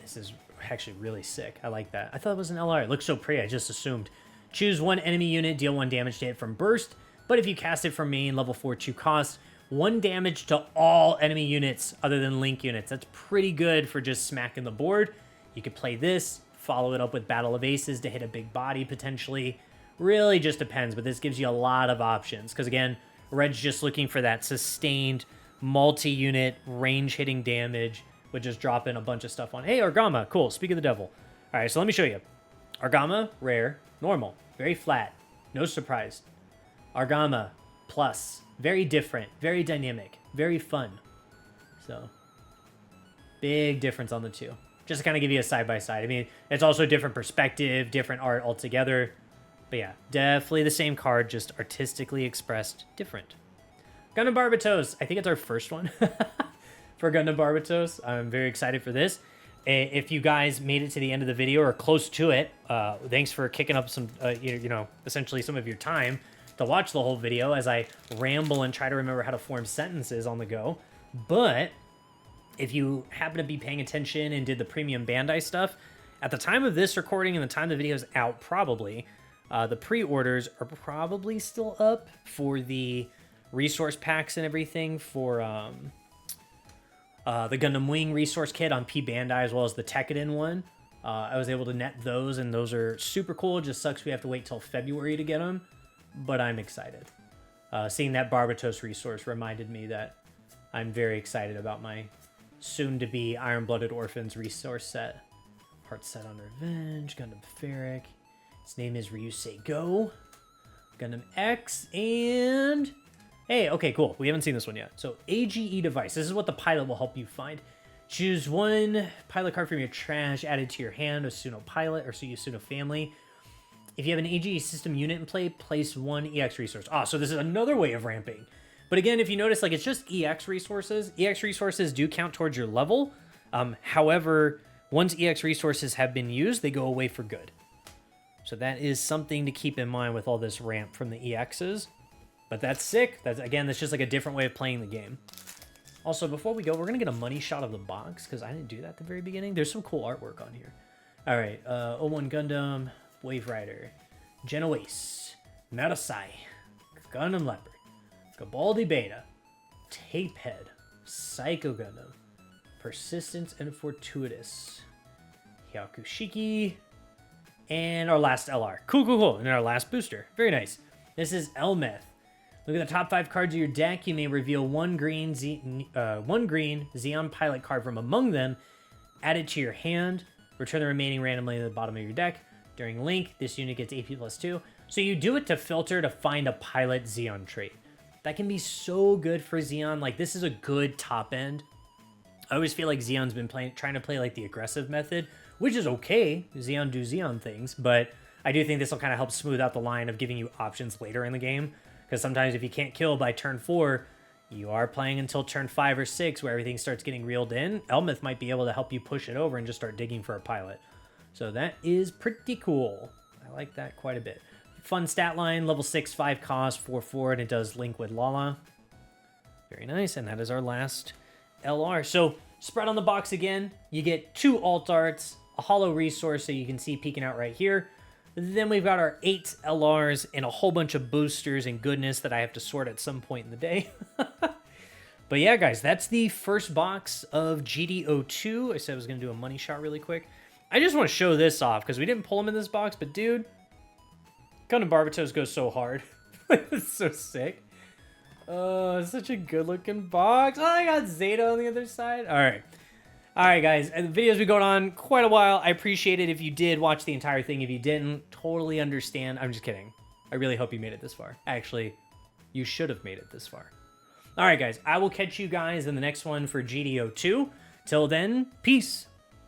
This is actually really sick. I like that. I thought it was an LR. It looks so pretty. I just assumed. Choose 1 enemy unit, deal 1 damage to it from burst. But if you cast it from main, level 4, 2 cost, 1 damage to all enemy units other than link units. That's pretty good for just smacking the board. You could play this, follow it up with Battle of Aces to hit a big body potentially. Really just depends, but this gives you a lot of options. Because again, Red's just looking for that sustained multi-unit range-hitting damage, would just drop in a bunch of stuff on. Hey, Argama, cool, speak of the devil. All right, so let me show you. Argama, rare, normal, very flat, no surprise. Argama, plus, very different, very dynamic, very fun. So, big difference on the 2. Just to kind of give you a side-by-side. I mean, it's also a different perspective, different art altogether. But yeah, definitely the same card, just artistically expressed different. Gundam Barbatos. I think it's our first one for Gundam Barbatos. I'm very excited for this. If you guys made it to the end of the video or close to it, thanks for kicking up some, you know, essentially some of your time to watch the whole video as I ramble and try to remember how to form sentences on the go. But if you happen to be paying attention and did the premium Bandai stuff, at the time of this recording and the time the video is out probably, the pre-orders are probably still up for the resource packs and everything for the Gundam Wing resource kit on P Bandai, as well as the Tekkadan one. I was able to net those, and those are super cool. It just sucks we have to wait till February to get them, but I'm excited. Seeing that Barbatos resource reminded me that I'm very excited about my soon-to-be Iron-Blooded Orphans resource set. Heart set on Revenge, Gundam Ferric. Its name is Ryusei Go. Gundam X, and... Hey, okay, cool. We haven't seen this one yet. So, AGE device. This is what the pilot will help you find. Choose one pilot card from your trash, added to your hand, a Suno pilot, or Suno family. If you have an AGE system unit in play, place one EX resource. Ah, so this is another way of ramping. But again, if you notice, like, it's just EX resources. EX resources do count towards your level. However, once EX resources have been used, they go away for good. So that is something to keep in mind with all this ramp from the EXs. But that's sick. That's just like a different way of playing the game. Also, before we go, we're going to get a money shot of the box, because I didn't do that at the very beginning. There's some cool artwork on here. All right, 01 Gundam, Wave Rider, Genoese, Metasai, Gundam Leopard, Gabaldi Beta, Tapehead, Psycho Gundam, Persistence and Fortuitous, Hyakushiki, and our last LR. Cool. And our last booster. Very nice. This is Elmeth. Look at the top 5 cards of your deck. You may reveal one green Xeon Pilot card from among them. Add it to your hand. Return the remaining randomly to the bottom of your deck. During Link, this unit gets AP +2. So you do it to filter to find a Pilot Xeon trait. That can be so good for Xeon. Like, this is a good top end. I always feel like Xeon's been trying to play like the aggressive method, which is okay. Xeon do Xeon things, but I do think this will kind of help smooth out the line of giving you options later in the game. Because sometimes if you can't kill by turn 4, you are playing until turn 5 or 6 where everything starts getting reeled in. Elmeth might be able to help you push it over and just start digging for a pilot. So that is pretty cool. I like that quite a bit. Fun stat line, level 6, 5 cost, 4/4, and it does link with Lala. Very nice, and that is our last LR. So spread on the box again. You get 2 alt arts, a holo resource so you can see peeking out right here. Then we've got our 8 LRs and a whole bunch of boosters and goodness that I have to sort at some point in the day. But yeah, guys, that's the first box of GD02. I said I was going to do a money shot really quick. I just want to show this off because we didn't pull them in this box, but dude, Gundam Barbatos goes so hard. It's so sick. Oh, it's such a good looking box. Oh, I got Zeta on the other side. All right, guys, the video's been going on quite a while. I appreciate it if you did watch the entire thing. If you didn't, totally understand. I'm just kidding. I really hope you made it this far. Actually, you should have made it this far. All right, guys, I will catch you guys in the next one for GD02. Till then, peace.